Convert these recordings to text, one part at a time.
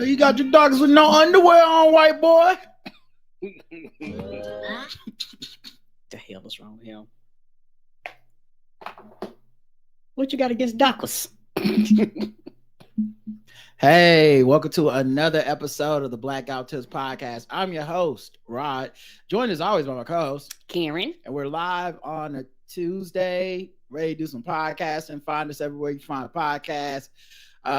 You got your dogs with no underwear on, white boy. The hell is wrong with him? What you got against Dockers? Hey, welcome to another episode of the Blackout Tips Podcast. I'm your host, Rod. Joined as always by my co-host, Karen. And we're live on a Tuesday, ready to do some podcasting. Find us everywhere you find a podcast.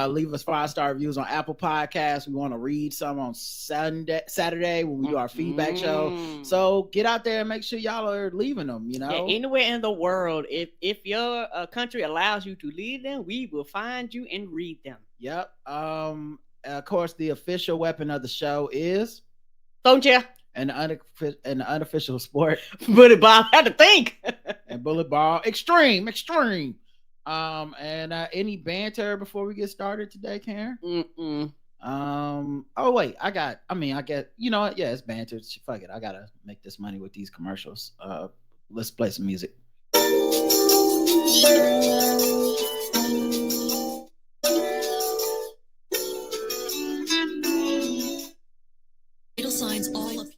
Leave us 5-star reviews on Apple Podcasts. We want to read some on Saturday when we do our feedback show. So get out there and make sure y'all are leaving them, you know. Yeah, anywhere in the world, if your country allows you to leave them, we will find you and read them. Yep. Of course, the official weapon of the show is Don't you? And the unofficial sport. Bullet ball. I had to think. And bullet ball. Extreme. And any banter before we get started today, Karen? Oh wait, I get, you know what? Yeah, it's banter. Fuck it. I gotta make this money with these commercials. Let's play some music. Vital signs all of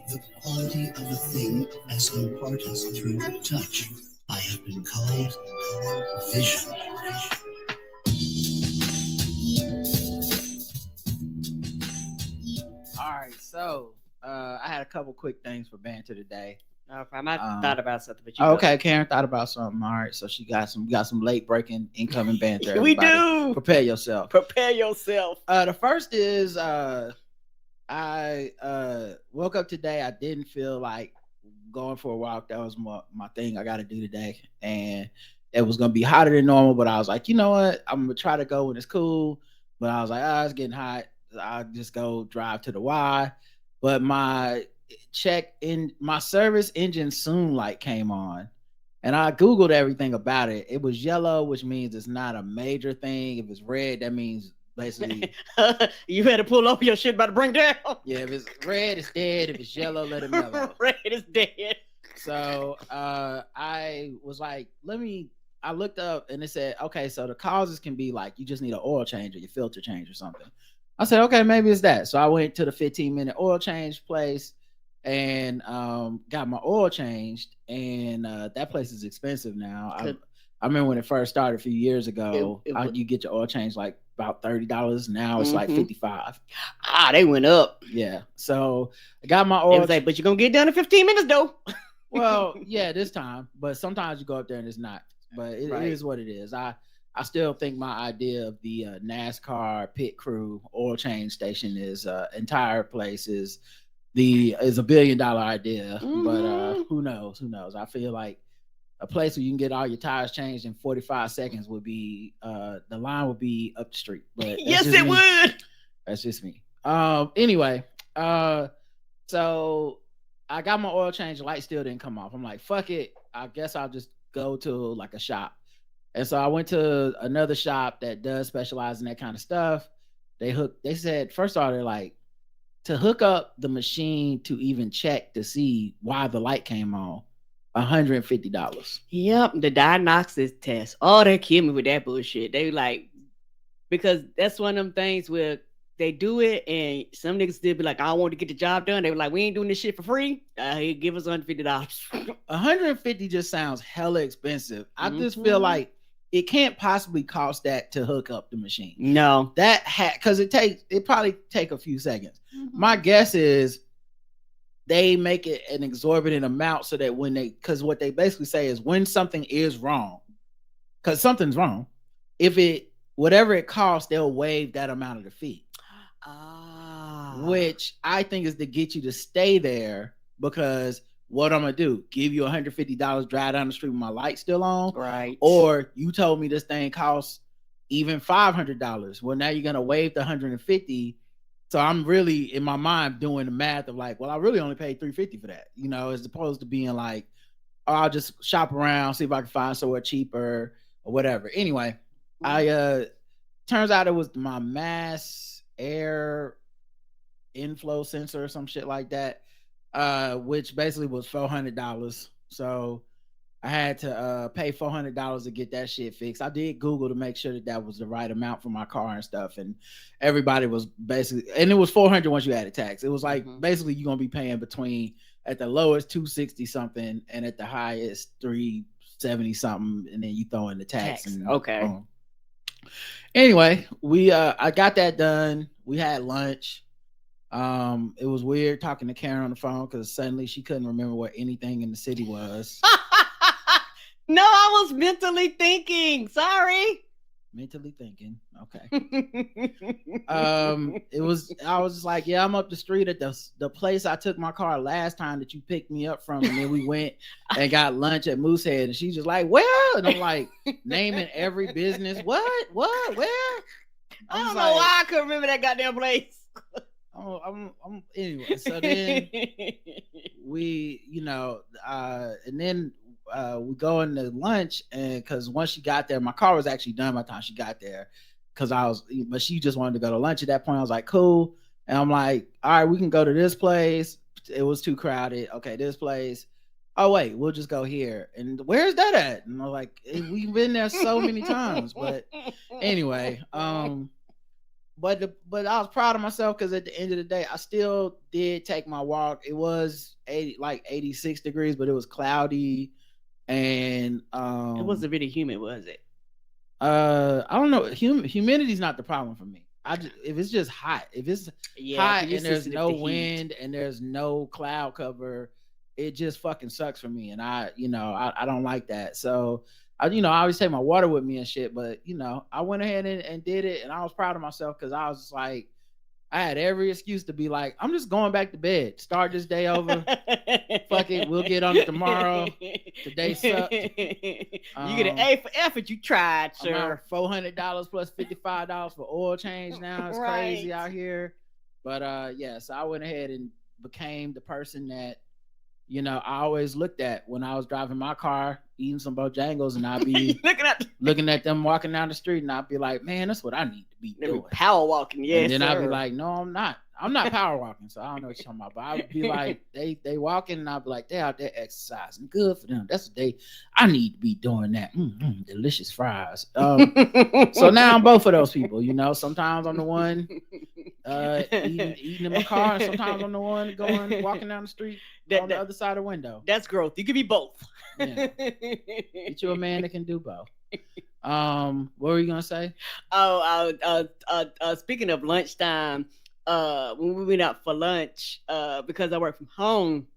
the quality of a thing as imparted through touch. I have been called vision. All right, so I had a couple quick things for banter today. I thought about something, but you okay, Karen thought about something. All right, so we got some late breaking incoming banter. We do. Prepare yourself. The first is I woke up today. I didn't feel like going for a walk. That was my thing I got to do today, and it was gonna be hotter than normal. But I was like, you know what? I'm gonna try to go when it's cool. But I was like, it's getting hot. I'll just go drive to the Y. But my service engine soon light came on, and I Googled everything about it. It was yellow, which means it's not a major thing. If it's red, that means basically you better pull over, your shit about to bring down. Yeah, if it's red, it's dead. If it's yellow, let it mellow. Red is dead. So I was like, I looked up and it said, okay, so the causes can be like you just need an oil change or your filter change or something. I said, okay, maybe it's that. So I went to the 15-minute oil change place and got my oil changed, and that place is expensive now. I remember when it first started a few years ago, you get your oil change like about $30. Now it's like $55. They went up. Yeah. So I got my oil. But you're gonna get done in 15 minutes though. Well, yeah, this time. But sometimes you go up there and it's not. But it is what it is. I still think my idea of the NASCAR pit crew oil change station is entire place is a $1 billion idea. But who knows? I feel like a place where you can get all your tires changed in 45 seconds would be the line would be up the street. But yes, it would. That's just me. Anyway, so I got my oil change. The light still didn't come off. I'm like, fuck it. I guess I'll just go to like a shop. And so I went to another shop that does specialize in that kind of stuff. They said, first of all, they're like, to hook up the machine to even check to see why the light came on, $150. Yep, the diagnostics test. Oh, they kill me with that bullshit. They like, because that's one of them things where they do it and some niggas still be like, I want to get the job done. They were like, we ain't doing this shit for free. Give us $150. $150 just sounds hella expensive. I just feel like it can't possibly cost that to hook up the machine. No, because it probably take a few seconds. My guess is they make it an exorbitant amount so that because what they basically say is when something is wrong, because something's wrong, whatever it costs, they'll waive that amount of the fee. Which I think is to get you to stay there, because what I'm gonna do, give you $150, drive down the street with my light still on, right? Or you told me this thing costs even $500. Well, now you're gonna waive the $150. So I'm really in my mind doing the math of like, well, I really only paid $350 for that, as opposed to being like, oh, I'll just shop around, see if I can find somewhere cheaper or whatever. Anyway, turns out it was my mass air inflow sensor or some shit like that, which basically was $400. So I had to pay $400 to get that shit fixed. I did Google to make sure that that was the right amount for my car and stuff, and everybody was basically, and it was $400 once you added tax. It was like basically you're gonna be paying between at the lowest $260 something and at the highest $370 something, and then you throw in the tax. And, okay. Anyway, we I got that done. We had lunch. It was weird talking to Karen on the phone because suddenly she couldn't remember what anything in the city was. No, I was mentally thinking. Sorry. Mentally thinking. Okay. I was just like, yeah, I'm up the street at the place I took my car last time that you picked me up from, and then we went and got lunch at Moosehead, and she's just like, well, and I'm like naming every business. What? Where? I don't know why I couldn't remember that goddamn place. Anyway, so then we, and then we go into lunch, and because once she got there, my car was actually done by the time she got there, but she just wanted to go to lunch at that point. I was like, cool. And I'm like, all right, we can go to this place. It was too crowded. Okay, this place. Oh wait, we'll just go here. And where's that at? And I'm like, we've been there so many times. But anyway, but I was proud of myself because at the end of the day, I still did take my walk. It was 86 degrees, but it was cloudy, and it wasn't really humid, was it? I don't know. Humidity's not the problem for me. If it's just hot, if it's hot and there's no wind and there's no cloud cover, it just fucking sucks for me. And I don't like that. So I always take my water with me and shit, but I went ahead and did it, and I was proud of myself because I was just like, I had every excuse to be like, I'm just going back to bed. Start this day over. Fuck it, we'll get on it tomorrow. Today sucked. You get an A for effort. You tried, sir. $400 plus $55 for oil change now. It's crazy out here. But so I went ahead and became the person that I always looked at when I was driving my car, eating some Bojangles, and I'd be looking at them walking down the street, and I'd be like, man, that's what I need to be doing. Power walking, yes. And then I'd be like, no, I'm not. I'm not power walking, so I don't know what you're talking about. But I'd be like, they walking, and I'd be like, they out there exercising. Good for them. That's what I need to be doing that. Delicious fries. So now I'm both of those people. Sometimes I'm the one eating in my car, and sometimes I'm the one walking down the street on the other side of the window. That's growth. You can be both. Yeah. Get you a man that can do both. What were you gonna say? Speaking of lunchtime. When we went out for lunch, because I work from home,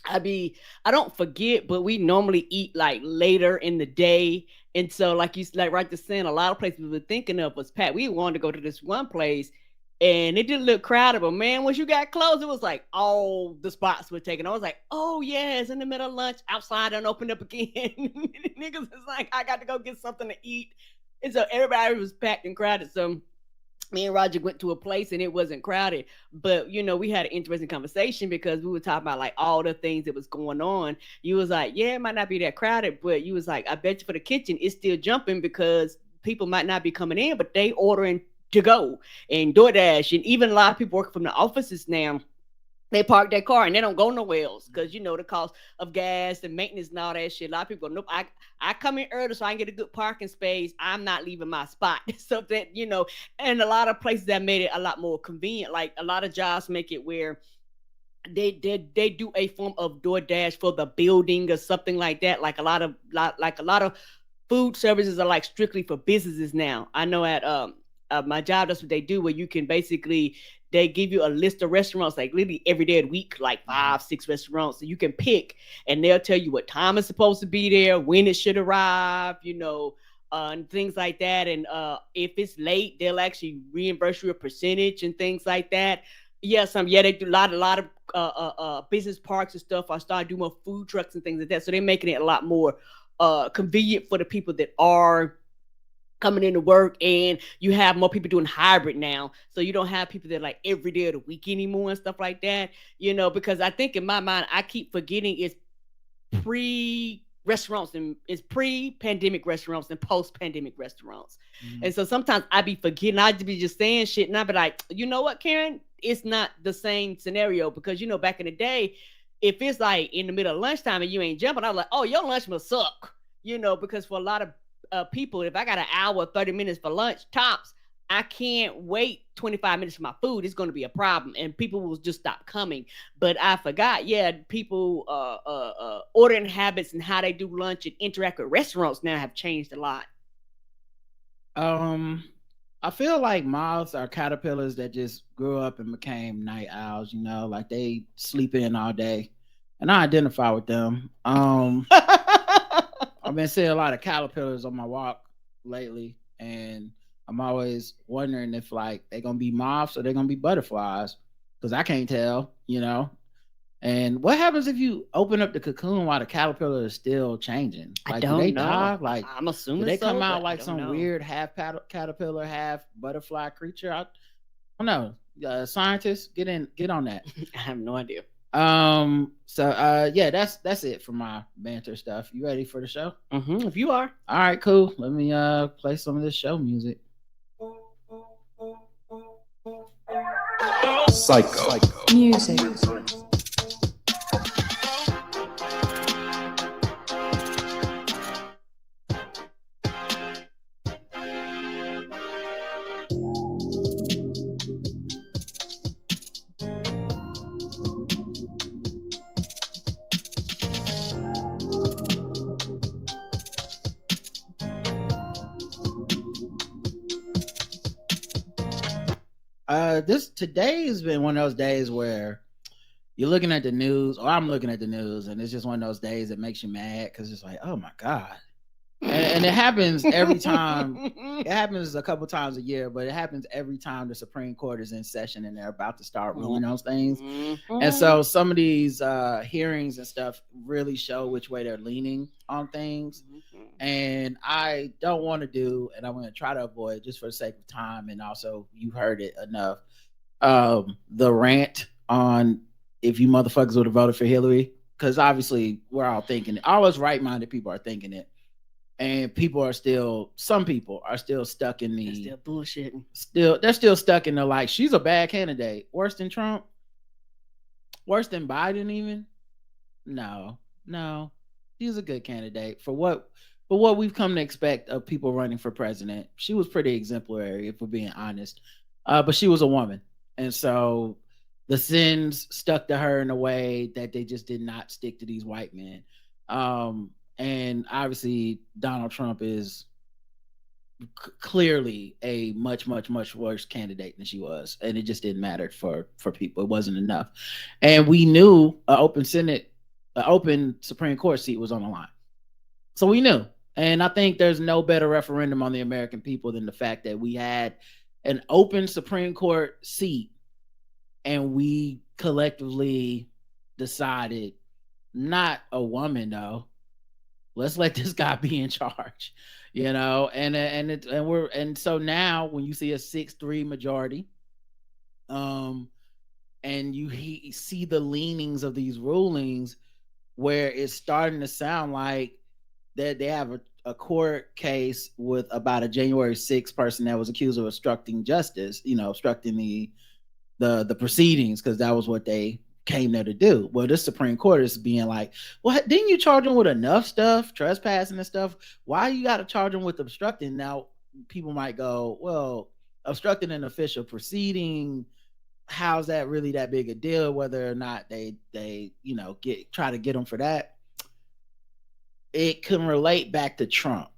I don't forget, but we normally eat like later in the day. And so like right just saying, a lot of places we were thinking of was packed. We wanted to go to this one place and it didn't look crowded, but man, once you got close, it was like all the spots were taken. I was like, oh yeah, it's in the middle of lunch, outside and opened up again. Niggas is like, I got to go get something to eat. And so everybody was packed and crowded. So me and Roger went to a place and it wasn't crowded, but we had an interesting conversation because we were talking about like all the things that was going on. You was like, yeah, it might not be that crowded, but you was like, I bet you for the kitchen, it's still jumping because people might not be coming in, but they ordering to go and DoorDash. And even a lot of people working from the offices now, they park their car and they don't go nowhere else because the cost of gas and maintenance and all that shit. A lot of people go, nope, I come in early so I can get a good parking space. I'm not leaving my spot. So that, and a lot of places that made it a lot more convenient. Like a lot of jobs make it where they do a form of DoorDash for the building or something like that. Like a lot of food services are like strictly for businesses now. I know at my job, that's what they do, where you can basically, they give you a list of restaurants like literally every day of the week, like 5-6 restaurants. So you can pick and they'll tell you what time it's supposed to be there, when it should arrive, and things like that. And if it's late, they'll actually reimburse you a percentage and things like that. They do a lot of business parks and stuff. I started doing more food trucks and things like that. So they're making it a lot more convenient for the people that are coming into work, and you have more people doing hybrid now. So you don't have people that like every day of the week anymore and stuff like that, because I think in my mind, I keep forgetting it's pre-restaurants and it's pre-pandemic restaurants and post-pandemic restaurants. Mm-hmm. And so sometimes I be forgetting, I'd be just saying shit and I'd be like, you know what, Karen, it's not the same scenario because, back in the day, if it's like in the middle of lunchtime and you ain't jumping, I'm like, oh, your lunch must suck, because for a lot of people, if I got an hour, 30 minutes for lunch tops, I can't wait 25 minutes for my food. It's going to be a problem, and people will just stop coming. But I forgot, people ordering habits and how they do lunch and interact with restaurants now have changed a lot. I feel like moths are caterpillars that just grew up and became night owls, like they sleep in all day. And I identify with them. I've been seeing a lot of caterpillars on my walk lately, and I'm always wondering if like they're gonna be moths or they're gonna be butterflies, because I can't tell, And what happens if you open up the cocoon while the caterpillar is still changing? Like, I don't do they know. die? Like, I'm assuming do they come so, out but like I some don't know. weird half caterpillar, half butterfly creature? I don't know. Scientists, get on that. I have no idea. Yeah, that's it for my banter stuff. You ready for the show? If you are. All right, cool. Let me play some of this show music. Psycho music. Today has been one of those days where you're looking at the news, or I'm looking at the news, and it's just one of those days that makes you mad because it's like, oh my God. And it happens every time. It happens a couple times a year, but it happens every time the Supreme Court is in session and they're about to start ruling on things. And so some of these hearings and stuff really show which way they're leaning on things. And I don't want to do, and I'm going to try to avoid, just for the sake of time, and also you heard it enough, the rant on if you motherfuckers would have voted for Hillary, because obviously we're all thinking it. All us right-minded people are thinking it. And some people are still stuck in They're still bullshitting. They're still stuck in the like, she's a bad candidate. Worse than Trump? Worse than Biden even? No. She's a good candidate for what we've come to expect of people running for president. She was pretty exemplary, if we're being honest. But she was a woman. And so the sins stuck to her in a way that they just did not stick to these white men. And obviously Donald Trump is clearly a much, much, much worse candidate than she was. And it just didn't matter for people. It wasn't enough. And we knew an open Supreme Court seat was on the line. So we knew. And I think there's no better referendum on the American people than the fact that we had an open Supreme Court seat and we collectively decided, not a woman though, let's let this guy be in charge, and so now when you see a 6-3 majority, and you see the leanings of these rulings where it's starting to sound like that they have a court case with about a January 6th person that was accused of obstructing justice, obstructing the proceedings, because that was what they came there to do. Well, this Supreme Court is being like, well, didn't you charge them with enough stuff, trespassing and stuff? Why you got to charge them with obstructing? Now, people might go, well, obstructing an official proceeding, how's that really that big a deal? Whether or not they try to get them for that. It can relate back to Trump,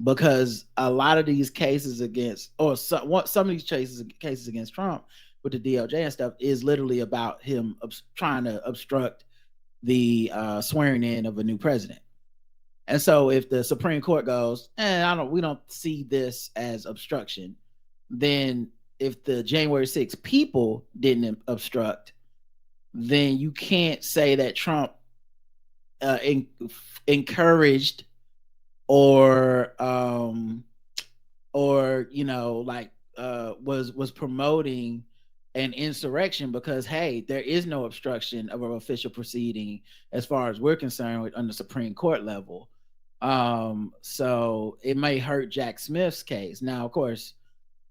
because a lot of these cases against, or some of these cases against Trump with the DOJ and stuff is literally about him trying to obstruct the swearing in of a new president. And so if the Supreme Court goes, we don't see this as obstruction, then if the January 6th people didn't obstruct, then you can't say that Trump encouraged or was promoting an insurrection, because hey, there is no obstruction of an official proceeding as far as we're concerned on the Supreme Court level. So it may hurt Jack Smith's case. Now, of course,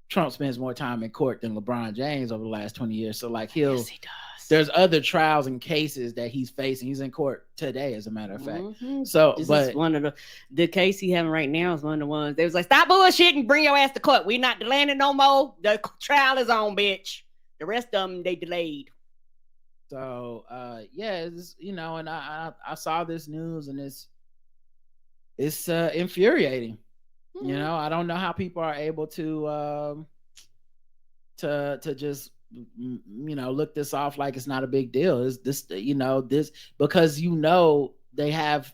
Trump spends more time in court than LeBron James over the last 20 years. So like yes, he does. there's other trials and cases that he's facing. He's in court today, as a matter of fact. Mhm. So, This but is one of the case he having right now is one of the ones they was like, stop bullshitting, bring your ass to court. We not delaying it no more. The trial is on, bitch. The rest of them they delayed. so yeah, it's, you know, and I saw this news and it's infuriating. You know, I don't know how people are able to just, you know, look this off like it's not a big deal. Is this, you know, this, because, you know, they have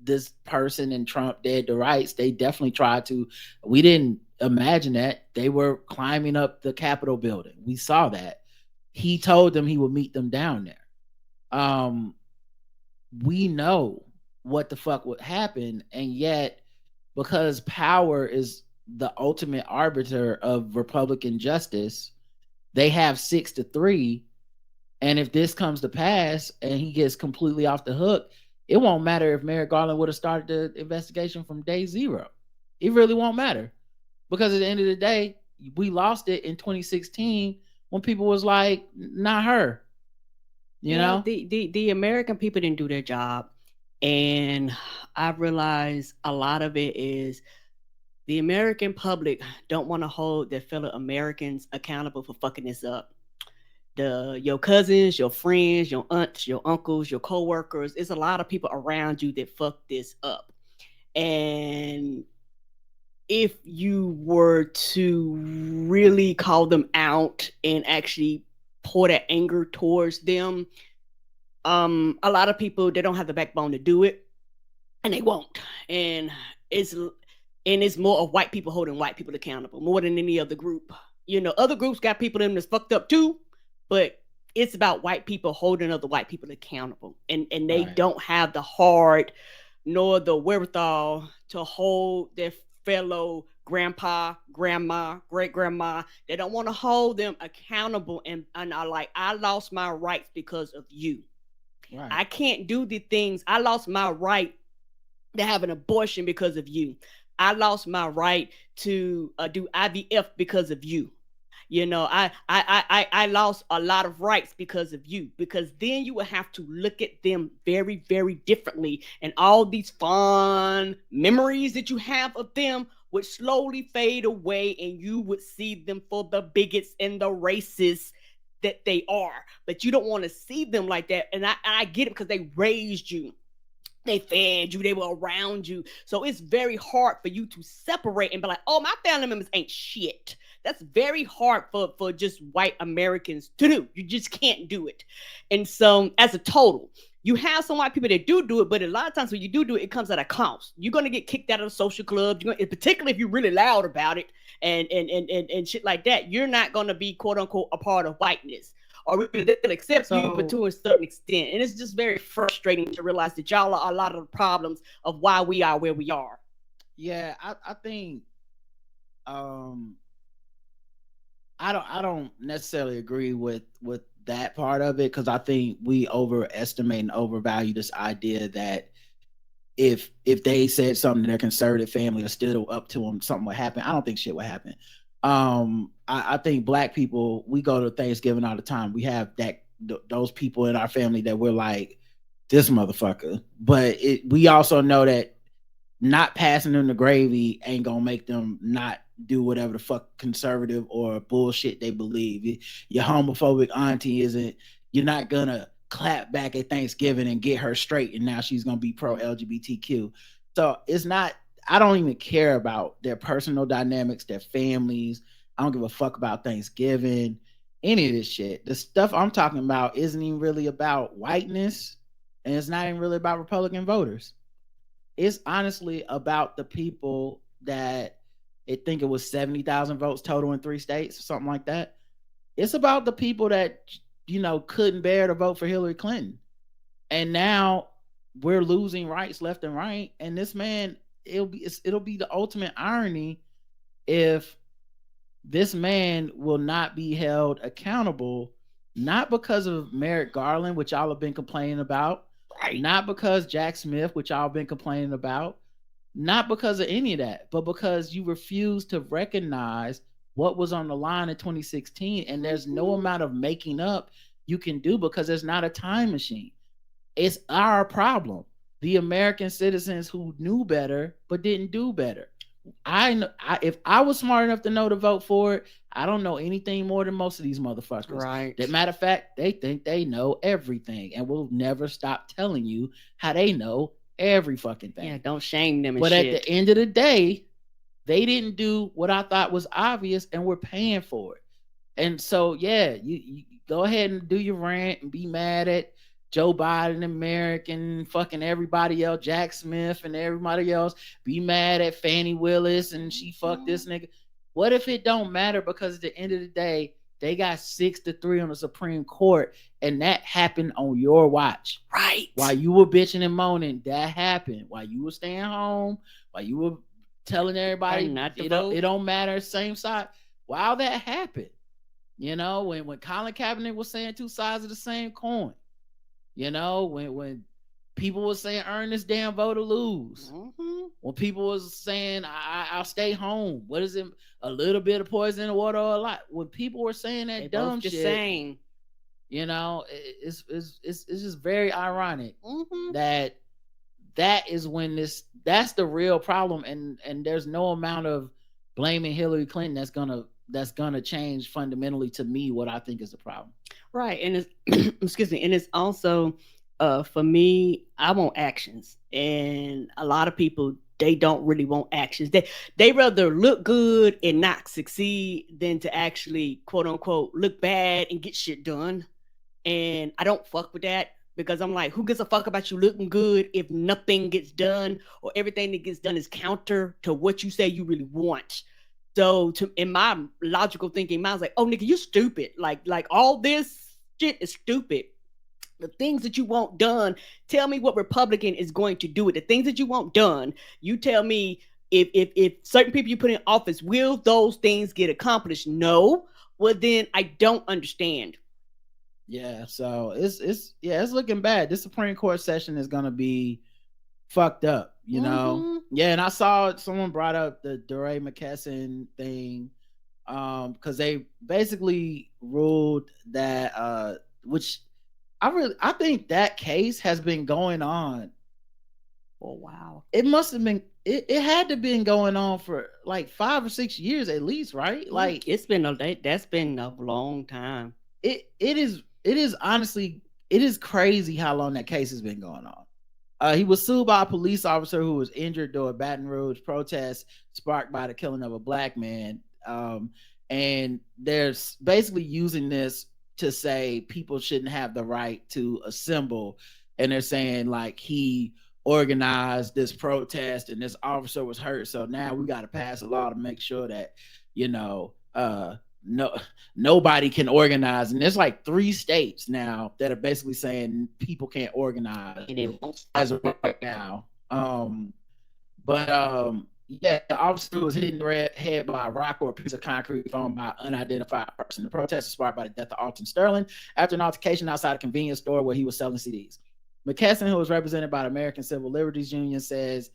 this person and Trump dead to rights. They definitely tried to. We didn't imagine that. They were climbing up the Capitol building. We saw that. He told them he would meet them down there. We know what the fuck would happen, and yet, because power is the ultimate arbiter of Republican justice, they have 6-3. And if this comes to pass and he gets completely off the hook, it won't matter if Merrick Garland would have started the investigation from day zero. It really won't matter, because at the end of the day, we lost it in 2016 when people was like, not her. You know, the American people didn't do their job. And I realized a lot of it is the American public don't want to hold their fellow Americans accountable for fucking this up. Your cousins, your friends, your aunts, your uncles, your co-workers, it's a lot of people around you that fuck this up. And if you were to really call them out and actually pour that anger towards them, a lot of people, they don't have the backbone to do it, and they won't. And it's more of white people holding white people accountable more than any other group. You know, other groups got people in that's fucked up too, but it's about white people holding other white people accountable, and they don't have the heart nor the wherewithal to hold their fellow grandpa, grandma, great grandma. They don't want to hold them accountable, and are like, I lost my rights because of you. Right. I can't do the things. I lost my right to have an abortion because of you. I lost my right to do IVF because of you. You know, I lost a lot of rights because of you, because then you would have to look at them very, very differently. And all these fond memories that you have of them would slowly fade away, and you would see them for the bigots and the racists that they are. But you don't want to see them like that. And I get it, because they raised you. They fed you, they were around you. So it's very hard for you to separate and be like, oh, my family members ain't shit. That's very hard for just white Americans to do. You just can't do it. And so as a total, you have some white people that do it, but a lot of times when you do it, it comes at a cost. You're going to get kicked out of the social club, particularly if you're really loud about it and shit like that. You're not going to be, quote unquote, a part of whiteness. Or they'll accept you, but to a certain extent. And it's just very frustrating to realize that y'all are a lot of the problems of why we are where we are. Yeah, I think I don't necessarily agree with that part of it, because I think we overestimate and overvalue this idea that if they said something to their conservative family or still up to them, something would happen. I don't think shit would happen. I think black people, we go to Thanksgiving all the time. We have those people in our family that we're like, this motherfucker. But we also know that not passing them the gravy ain't gonna make them not do whatever the fuck conservative or bullshit they believe. Your homophobic auntie you're not gonna clap back at Thanksgiving and get her straight, and now she's gonna be pro LGBTQ. So it's not, I don't even care about their personal dynamics, their families. I don't give a fuck about Thanksgiving, any of this shit. The stuff I'm talking about isn't even really about whiteness, and it's not even really about Republican voters. It's honestly about the people that, I think it was 70,000 votes total in 3 states or something like that. It's about the people that, you know, couldn't bear to vote for Hillary Clinton. And now we're losing rights left and right. And this man, it'll be the ultimate irony if this man will not be held accountable, not because of Merrick Garland, which y'all have been complaining about, right? Not because Jack Smith, which y'all have been complaining about, not because of any of that, but because you refuse to recognize what was on the line in 2016. And there's no amount of making up you can do because there's not a time machine. It's our problem. The American citizens who knew better but didn't do better. If I was smart enough to know to vote for it, I don't know anything more than most of these motherfuckers. Right. That matter of fact, they think they know everything and will never stop telling you how they know every fucking thing. Yeah, don't shame them. But at the end of the day, they didn't do what I thought was obvious, and we're paying for it. And so, yeah, you go ahead and do your rant and be mad at Joe Biden, American, fucking everybody else, Jack Smith and everybody else. Be mad at Fannie Willis and she fucked this nigga. What if it don't matter? Because at the end of the day, they got 6-3 on the Supreme Court, and that happened on your watch. Right. While you were bitching and moaning, that happened. While you were staying home, while you were telling everybody it don't matter, same side. While that happened, you know, when Colin Kaepernick was saying two sides of the same coin. You know, when people were saying earn this damn vote or lose. Mm-hmm. When people was saying I'll stay home. What is it? A little bit of poison in the water or a lot? When people were saying that dumb shit, saying, you know, it's just very ironic that is when that's the real problem, and there's no amount of blaming Hillary Clinton that's gonna change fundamentally to me what I think is the problem. Right. And it's excuse me, and it's also for me, I want actions. And a lot of people, they don't really want actions. They rather look good and not succeed than to actually, quote unquote, look bad and get shit done. And I don't fuck with that, because I'm like, who gives a fuck about you looking good if nothing gets done, or everything that gets done is counter to what you say you really want? So in my logical thinking, mine's like, oh nigga, you stupid. Like all this shit is stupid. The things that you want done, tell me what Republican is going to do with the things that you want done. You tell me if certain people you put in office, will those things get accomplished? No. Well, then I don't understand. Yeah, so it's looking bad. This Supreme Court session is gonna be fucked up, you know. Yeah, and I saw someone brought up the Deray McKesson thing, because they basically ruled that which I think that case has been going on. Oh wow. It must have been it had to have been going on for like 5 or 6 years at least, right? Like that's been a long time. It is honestly, it is crazy how long that case has been going on. He was sued by a police officer who was injured during a Baton Rouge protest sparked by the killing of a black man. And they're basically using this to say people shouldn't have the right to assemble. And they're saying like he organized this protest and this officer was hurt. So now we got to pass a law to make sure that, you know, nobody can organize. And there's like 3 states now that are basically saying people can't organize as of right now. Yeah, the officer was hit in the head by a rock or a piece of concrete thrown by an unidentified person. The protest was sparked by the death of Alton Sterling after an altercation outside a convenience store where he was selling CDs. McKesson, who was represented by the American Civil Liberties Union, says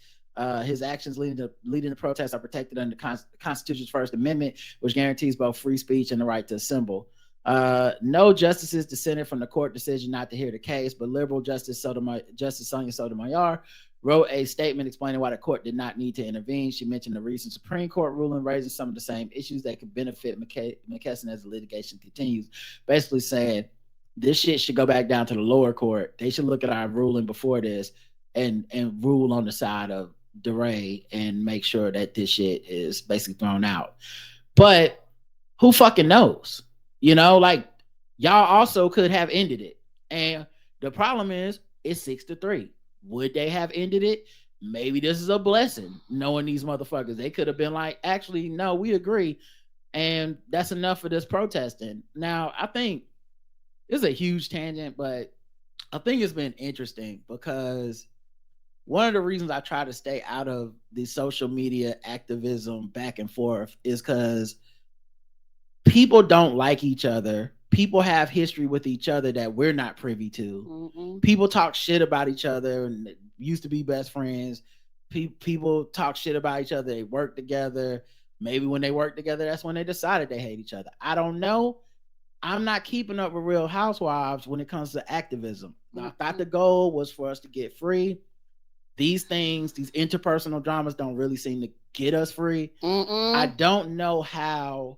his actions leading the protests are protected under the Constitution's First Amendment, which guarantees both free speech and the right to assemble. No justices dissented from the court decision not to hear the case, but liberal Justice Sonia Sotomayor wrote a statement explaining why the court did not need to intervene. She mentioned the recent Supreme Court ruling raising some of the same issues that could benefit McKesson as the litigation continues, basically saying this shit should go back down to the lower court. They should look at our ruling before this and rule on the side of Deray and make sure that this shit is basically thrown out. But who fucking knows? You know, like y'all also could have ended it. And the problem is it's 6-3. Would they have ended it? Maybe this is a blessing, knowing these motherfuckers. They could have been like, actually, no, we agree. And that's enough for this protesting. Now, I think it's a huge tangent, but I think it's been interesting because one of the reasons I try to stay out of the social media activism back and forth is because people don't like each other. People have history with each other that we're not privy to. Mm-hmm. People talk shit about each other and used to be best friends. People talk shit about each other. They work together. Maybe when they work together, that's when they decided they hate each other. I don't know. I'm not keeping up with Real Housewives when it comes to activism. I thought the goal was for us to get free. These things, these interpersonal dramas don't really seem to get us free. I don't know how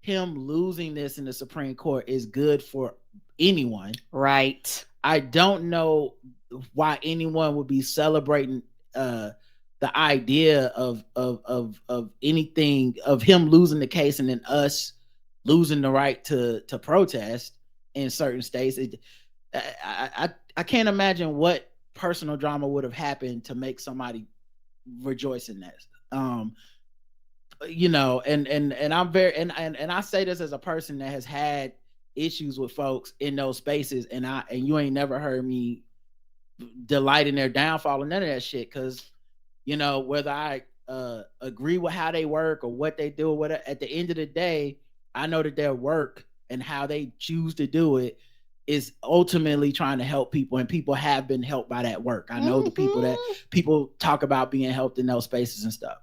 him losing this in the Supreme Court is good for anyone. Right. I don't know why anyone would be celebrating the idea of anything, of him losing the case and then us losing the right to protest in certain states. I can't imagine what personal drama would have happened to make somebody rejoice in that. You know, and I'm very and I say this as a person that has had issues with folks in those spaces, and you ain't never heard me delight in their downfall and none of that shit, because you know, whether I agree with how they work or what they do or whatever, at the end of the day, I know that their work and how they choose to do it is ultimately trying to help people, and people have been helped by that work. I know the people that people talk about being helped in those spaces and stuff.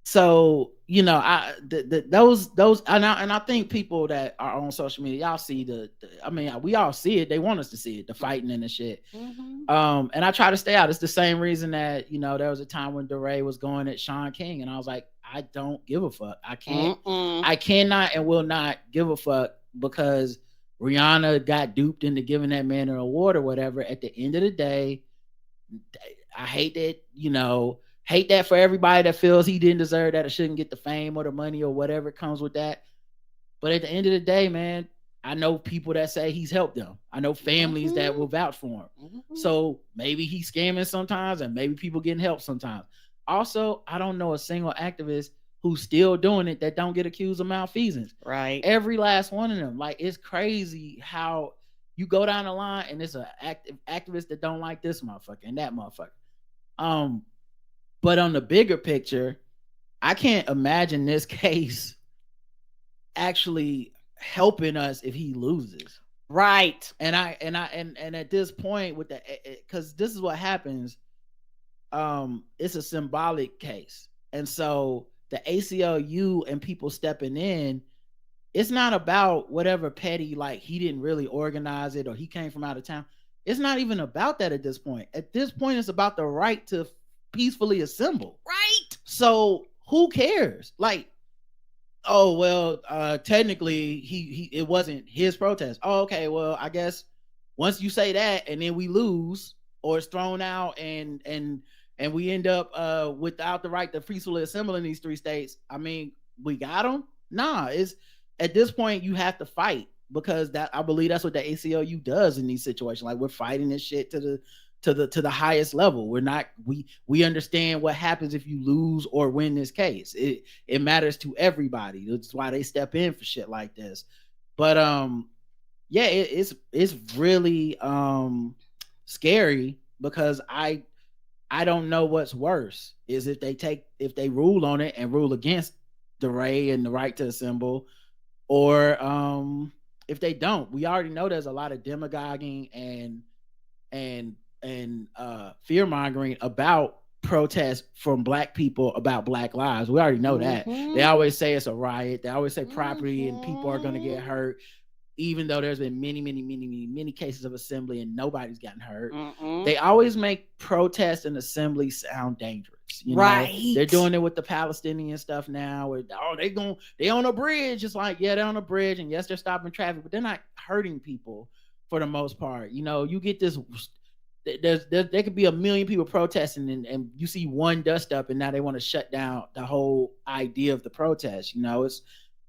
So you know, those and I think people that are on social media, y'all see I mean, we all see it. They want us to see it, the fighting and the shit. And I try to stay out. It's the same reason that, you know, there was a time when Deray was going at Sean King, and I was like, I don't give a fuck. I cannot and will not give a fuck, because Rihanna got duped into giving that man an award or whatever. At the end of the day, I hate that, you know, hate that for everybody that feels he didn't deserve that or shouldn't get the fame or the money or whatever comes with that. But at the end of the day, man, I know people that say he's helped them. I know families that will vouch for him. So maybe he's scamming sometimes, and maybe people getting help sometimes. Also, I don't know a single activist who's still doing it that don't get accused of malfeasance. Right. Every last one of them. Like, it's crazy how you go down the line and it's an activist that don't like this motherfucker and that motherfucker. But on the bigger picture, I can't imagine this case actually helping us if he loses. Right. And at this point with because this is what happens. It's a symbolic case. And so the ACLU and people stepping in, it's not about whatever petty, like he didn't really organize it or he came from out of town. It's not even about that at this point. At this point, it's about the right to peacefully assemble. Right. So who cares? Like, oh well, technically it wasn't his protest. Oh, okay, well, I guess once you say that and then we lose or it's thrown out and we end up without the right to peacefully assemble in these 3 states, I mean, we got them? Nah, it's at this point you have to fight, because that, I believe that's what the ACLU does in these situations. Like, we're fighting this shit to the highest level. We're not, we understand what happens if you lose or win this case. It matters to everybody. That's why they step in for shit like this. But yeah, it's really scary, because I don't know what's worse, is if they rule on it and rule against Deray and the right to assemble, or if they don't. We already know there's a lot of demagoguing and fear mongering about protests from Black people about Black lives. We already know that. They always say it's a riot. They always say property and people are going to get hurt, even though there's been many cases of assembly and nobody's gotten hurt. They always make protests and assembly sound dangerous. You know? They're doing it with the Palestinian stuff now. Where, they on a bridge. It's like, yeah, they're on a bridge, and yes, they're stopping traffic, but they're not hurting people for the most part. You know, you get this. There could be 1 million people protesting, and you see one dust up, and now they want to shut down the whole idea of the protest. You know, it's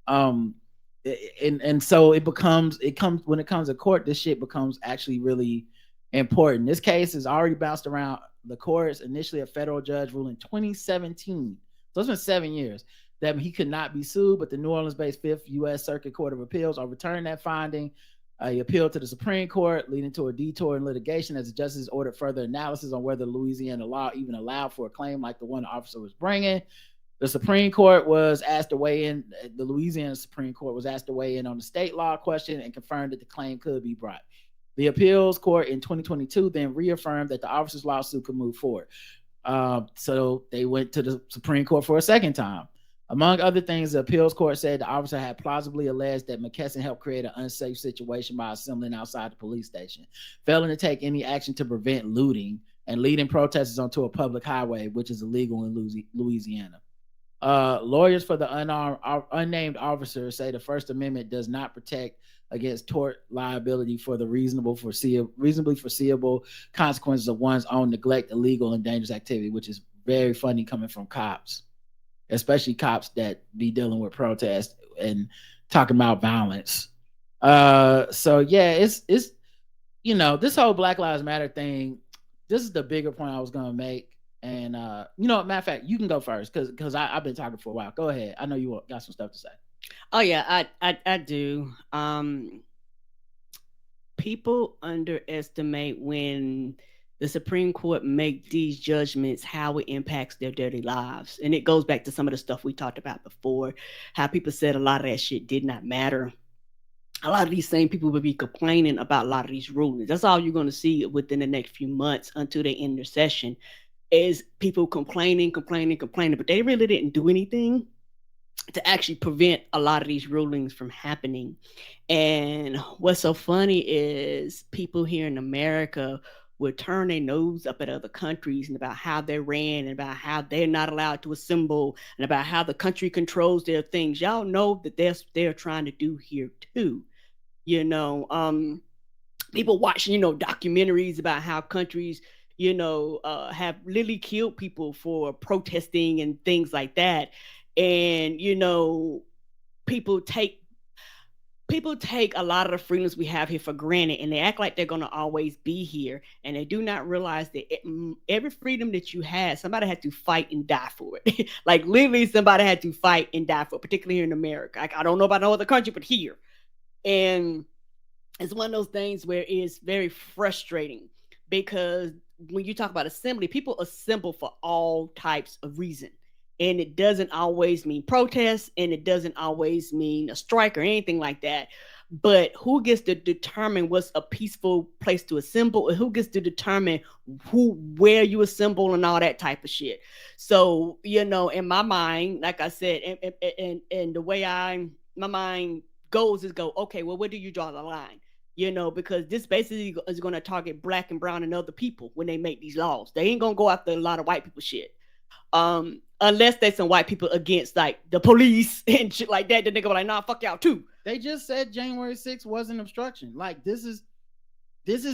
and so it comes when it comes to court, this shit becomes actually really important. This case has already bounced around the courts. Initially, a federal judge ruled in 2017, so it's been 7 years, that he could not be sued, but the New Orleans-based 5th U.S. Circuit Court of Appeals overturned that finding. He appealed to the Supreme Court, leading to a detour in litigation, as the justice ordered further analysis on whether Louisiana law even allowed for a claim like the one the officer was bringing. The Supreme Court was asked to weigh in. The Louisiana Supreme Court was asked to weigh in on the state law question and confirmed that the claim could be brought. The appeals court in 2022 then reaffirmed that the officer's lawsuit could move forward. So they went to the Supreme Court for a second time. Among other things, the appeals court said the officer had plausibly alleged that McKesson helped create an unsafe situation by assembling outside the police station, failing to take any action to prevent looting, and leading protesters onto a public highway, which is illegal in Louisiana. Lawyers for the unnamed officer say the First Amendment does not protect against tort liability for the reasonably foreseeable consequences of one's own neglect, illegal, and dangerous activity, which is very funny coming from cops, especially cops that be dealing with protests and talking about violence. So yeah, it's this whole Black Lives Matter thing. This is the bigger point I was gonna make. And matter of fact, you can go first because I've been talking for a while. Go ahead. I know you got some stuff to say. Oh yeah, I do. People underestimate when the Supreme Court make these judgments how it impacts their daily lives, and it goes back to some of the stuff we talked about before. How people said a lot of that shit did not matter. A lot of these same people will be complaining about a lot of these rulings. That's all you're going to see within the next few months until they end their session. Is people complaining, but they really didn't do anything to actually prevent a lot of these rulings from happening. And what's so funny is people here in America will turn their nose up at other countries and about how they ran and about how they're not allowed to assemble and about how the country controls their things. Y'all know that they're trying to do here too. People watch, documentaries about how countries have literally killed people for protesting and things like that. And, people take a lot of the freedoms we have here for granted, and they act like they're going to always be here. And they do not realize that every freedom that you had, somebody had to fight and die for it. Like literally somebody had to fight and die for it, particularly here in America. I don't know about no other country, but here. And it's one of those things where it's very frustrating because when you talk about assembly, people assemble for all types of reason. And it doesn't always mean protest, and it doesn't always mean a strike or anything like that. But who gets to determine what's a peaceful place to assemble, and who gets to determine where you assemble and all that type of shit? So, in my mind, like I said, and the way my mind goes is okay, well, where do you draw the line? Because this basically is going to target Black and brown and other people when they make these laws. They ain't going to go after a lot of white people shit. Unless there's some white people against like the police and shit like that, then they go like, nah, fuck y'all too. They just said January 6th wasn't obstruction. Like this is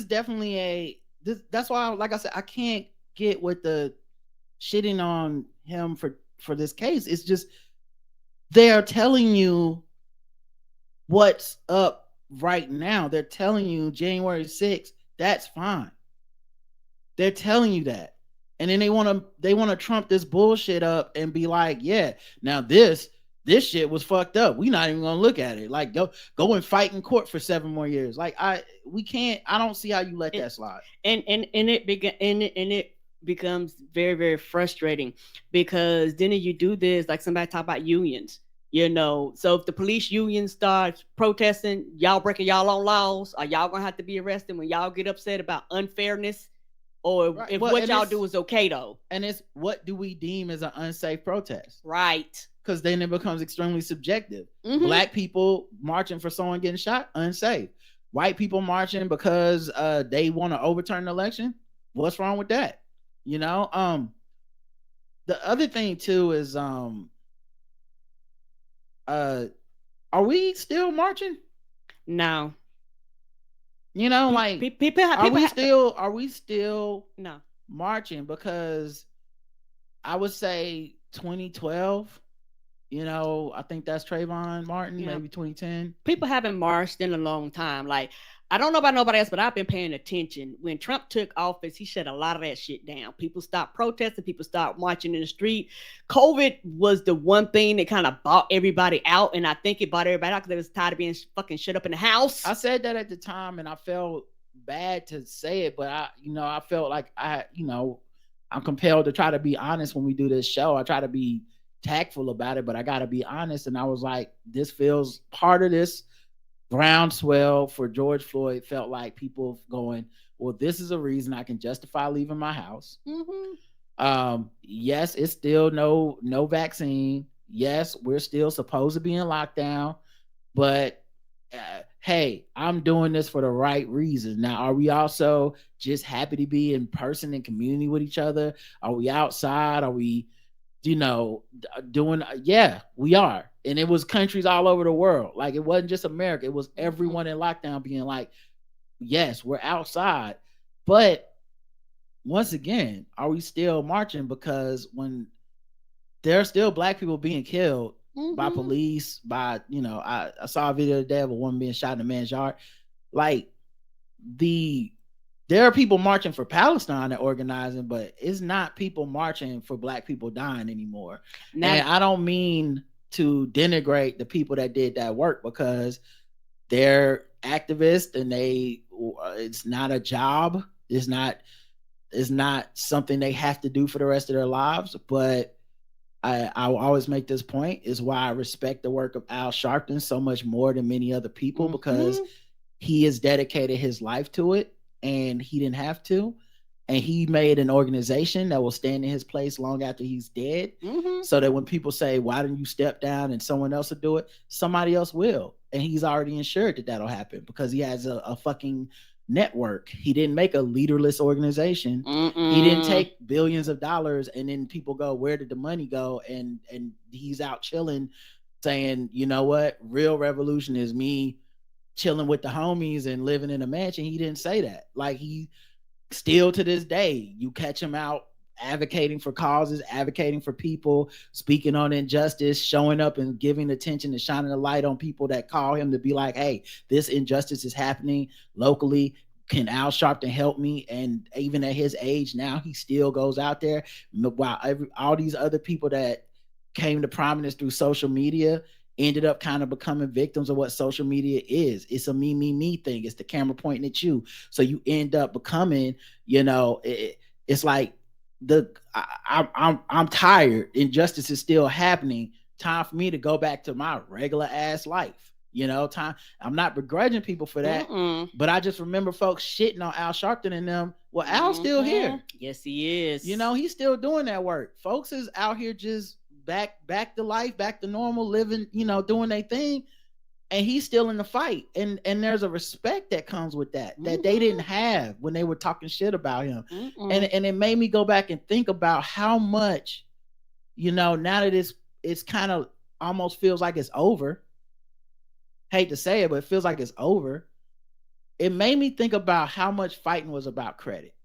definitely that's why, like I said, I can't get with the shitting on him for this case. It's just, they are telling you what's up right now. They're telling you January 6th, that's fine. They're telling you that. And then they want to trump this bullshit up and be like, yeah, now this shit was fucked up. We're not even gonna look at it. Like go and fight in court for 7 more years. Like I don't see how you let that slide. And it becomes very, very frustrating because then you do this, like somebody talk about unions. So if the police union starts protesting, y'all breaking y'all own laws, are y'all gonna have to be arrested when y'all get upset about unfairness? Or right. If what y'all do is okay though. And it's, what do we deem as an unsafe protest? Right. Because then it becomes extremely subjective. Mm-hmm. Black people marching for someone getting shot, unsafe. White people marching because they want to overturn the election. What's wrong with that? The other thing too is are we still marching? No. Like are we still no marching? Because I would say 2012, I think that's Trayvon Martin, maybe 2010. People haven't marched in a long time. Like, I don't know about nobody else, but I've been paying attention. When Trump took office, he shut a lot of that shit down. People stopped protesting. People stopped marching in the street. COVID was the one thing that kind of bought everybody out. And I think it bought everybody out because they was tired of being fucking shut up in the house. I said that at the time and I felt bad to say it, but I felt like I'm compelled to try to be honest when we do this show. I try to be tactful about it, but I got to be honest. And I was like, this feels part of this groundswell for George Floyd felt like people going, well, this is a reason I can justify leaving my house. Mm-hmm. Yes, it's still no vaccine. Yes, we're still supposed to be in lockdown, but hey, I'm doing this for the right reason. Now, are we also just happy to be in person and community with each other? Are we outside? Are we, doing? Yeah, we are. And it was countries all over the world. Like, it wasn't just America. It was everyone in lockdown being like, yes, we're outside. But once again, are we still marching? Because when there are still Black people being killed by police, by, I saw a video today of a woman being shot in a man's yard. Like, there are people marching for Palestine and organizing, but it's not people marching for Black people dying anymore. And I don't mean to denigrate the people that did that work, because they're activists and it's not a job. It's not something they have to do for the rest of their lives. But I will always make this point, is why I respect the work of Al Sharpton so much more than many other people, because he has dedicated his life to it and he didn't have to. And he made an organization that will stand in his place long after he's dead. So that when people say, why didn't you step down and someone else will do it? Somebody else will. And he's already ensured that that'll happen, because he has a fucking network. He didn't make a leaderless organization. He didn't take billions of dollars and then people go, where did the money go? And he's out chilling saying, you know what, real revolution is me chilling with the homies and living in a mansion. He didn't say that. Like, he still to this day, you catch him out advocating for causes, advocating for people, speaking on injustice, showing up and giving attention and shining a light on people that call him to be like, hey, this injustice is happening locally. Can Al Sharpton help me? And even at his age now, he still goes out there. While all these other people that came to prominence through social media ended up kind of becoming victims of what social media is. It's a me thing. It's the camera pointing at you. So you end up becoming, it's like, I'm tired. Injustice is still happening. Time for me to go back to my regular ass life. Time. I'm not begrudging people for that, but I just remember folks shitting on Al Sharpton and them. Well, Al's still here. Yes, he is. He's still doing that work. Folks is out here just back to life, back to normal, living, doing their thing. And he's still in the fight. And there's a respect that comes with that they didn't have when they were talking shit about him. And it made me go back and think about how much, now that it's kind of almost feels like it's over. Hate to say it, but it feels like it's over. It made me think about how much fighting was about credit.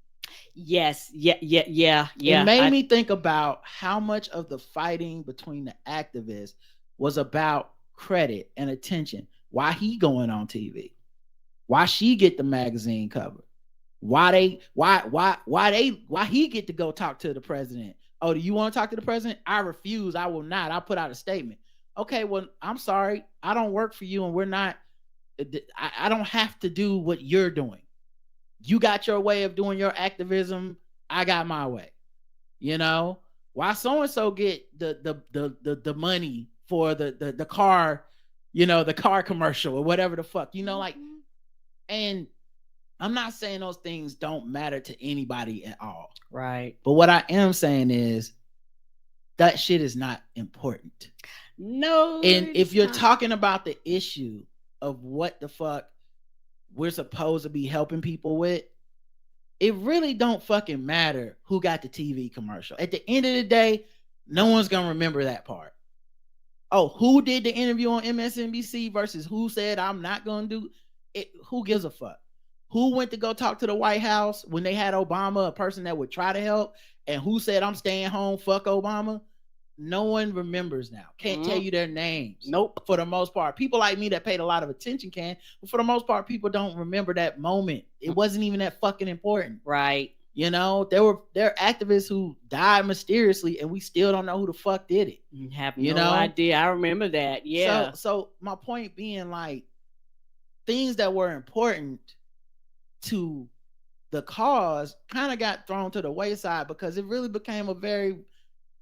Yes. Yeah. It made me think about how much of the fighting between the activists was about credit and attention. Why he going on TV? Why she get the magazine cover? Why he get to go talk to the president? Oh, do you want to talk to the president? I refuse. I will not. I'll put out a statement. Okay, well, I'm sorry. I don't work for you, and we're not. I don't have to do what you're doing. You got your way of doing your activism. I got my way. Why so and so get the money for the car, the car commercial or whatever the fuck, and I'm not saying those things don't matter to anybody at all. Right. But what I am saying is that shit is not important. No. And if you're talking about the issue of what the fuck we're supposed to be helping people with, it really don't fucking matter who got the TV commercial. At the end of the day, no one's gonna remember that part. Oh, who did the interview on MSNBC versus who said I'm not gonna do it? Who gives a fuck? Who went to go talk to the White House when they had Obama, a person that would try to help, and who said I'm staying home, fuck Obama? No one remembers now. Can't tell you their names. Nope. For the most part, people like me that paid a lot of attention can, but for the most part, people don't remember that moment. It wasn't even that fucking important. Right. There are activists who died mysteriously, and we still don't know who the fuck did it. Have no idea. I remember that. Yeah. So my point being, like, things that were important to the cause kind of got thrown to the wayside because it really became a very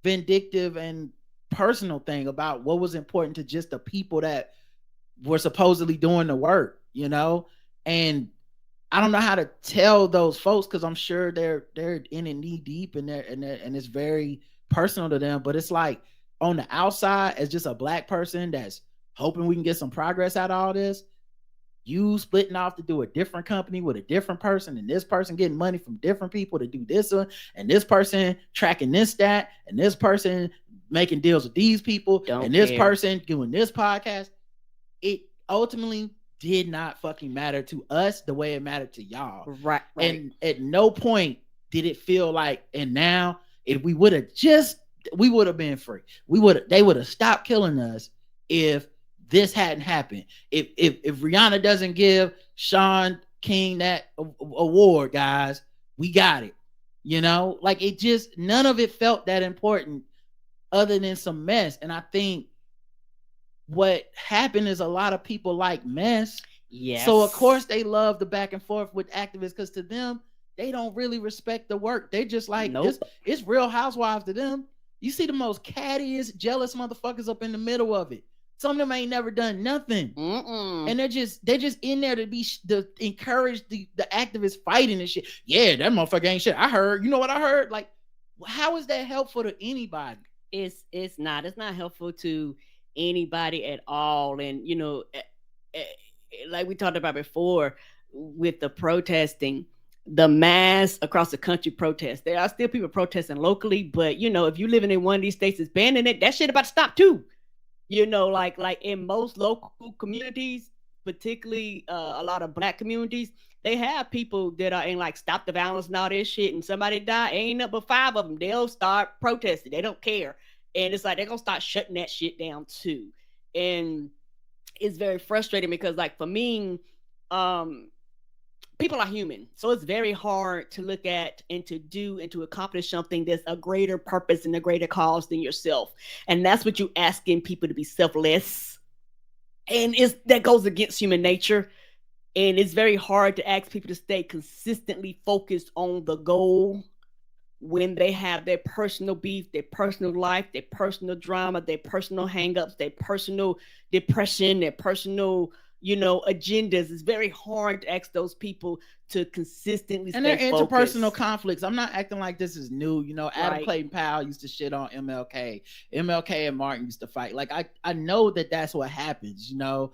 vindictive and personal thing about what was important to just the people that were supposedly doing the work, and I don't know how to tell those folks, because I'm sure they're in it knee deep and it's very personal to them, but it's like, on the outside, as just a black person that's hoping we can get some progress out of all this, you splitting off to do a different company with a different person, and this person getting money from different people to do this one, and this person tracking this, that, and this person making deals with these people, and this person doing this podcast. It ultimately did not fucking matter to us the way it mattered to y'all. Right. And at no point did it feel like, and now if we would have been free. They would have stopped killing us if this hadn't happened. If Rihanna doesn't give Sean King that award, guys, we got it. You know, like it just, none of it felt that important other than some mess. And I think what happened is a lot of people like mess. Yes. So of course they love the back and forth with activists, because to them, they don't really respect the work. They just like, it's Real Housewives to them. You see the most cattiest, jealous motherfuckers up in the middle of it. Some of them ain't never done nothing. And they're just in there to encourage the activists fighting and shit. Yeah, that motherfucker ain't shit. I heard, you know what I heard? Like, how is that helpful to anybody? It's not helpful to anybody at all. And, you know, like we talked about before with the protesting, the mass across the country protest. There are still people protesting locally, but, you know, if you're living in one of these states that's banning it, that shit about to stop too. You know, like in most local communities, particularly a lot of black communities, they have people that are in like stop the violence and all this shit, and somebody die, ain't up but 5 of them. They'll start protesting. They don't care. And it's like they're gonna start shutting that shit down too. And it's very frustrating because, like, for me, people are human. So it's very hard to look at and to do and to accomplish something that's a greater purpose and a greater cause than yourself. And that's what you're asking people to be selfless. And that goes against human nature. And it's very hard to ask people to stay consistently focused on the goal when they have their personal beef, their personal life, their personal drama, their personal hangups, their personal depression, their personal, you know, agendas. It's very hard to ask those people to consistently and stay their focused. interpersonal conflicts. I'm not acting like this is new. You know, Adam Clayton Powell used to shit on MLK. MLK and Martin used to fight. Like I know that's what happens. You know,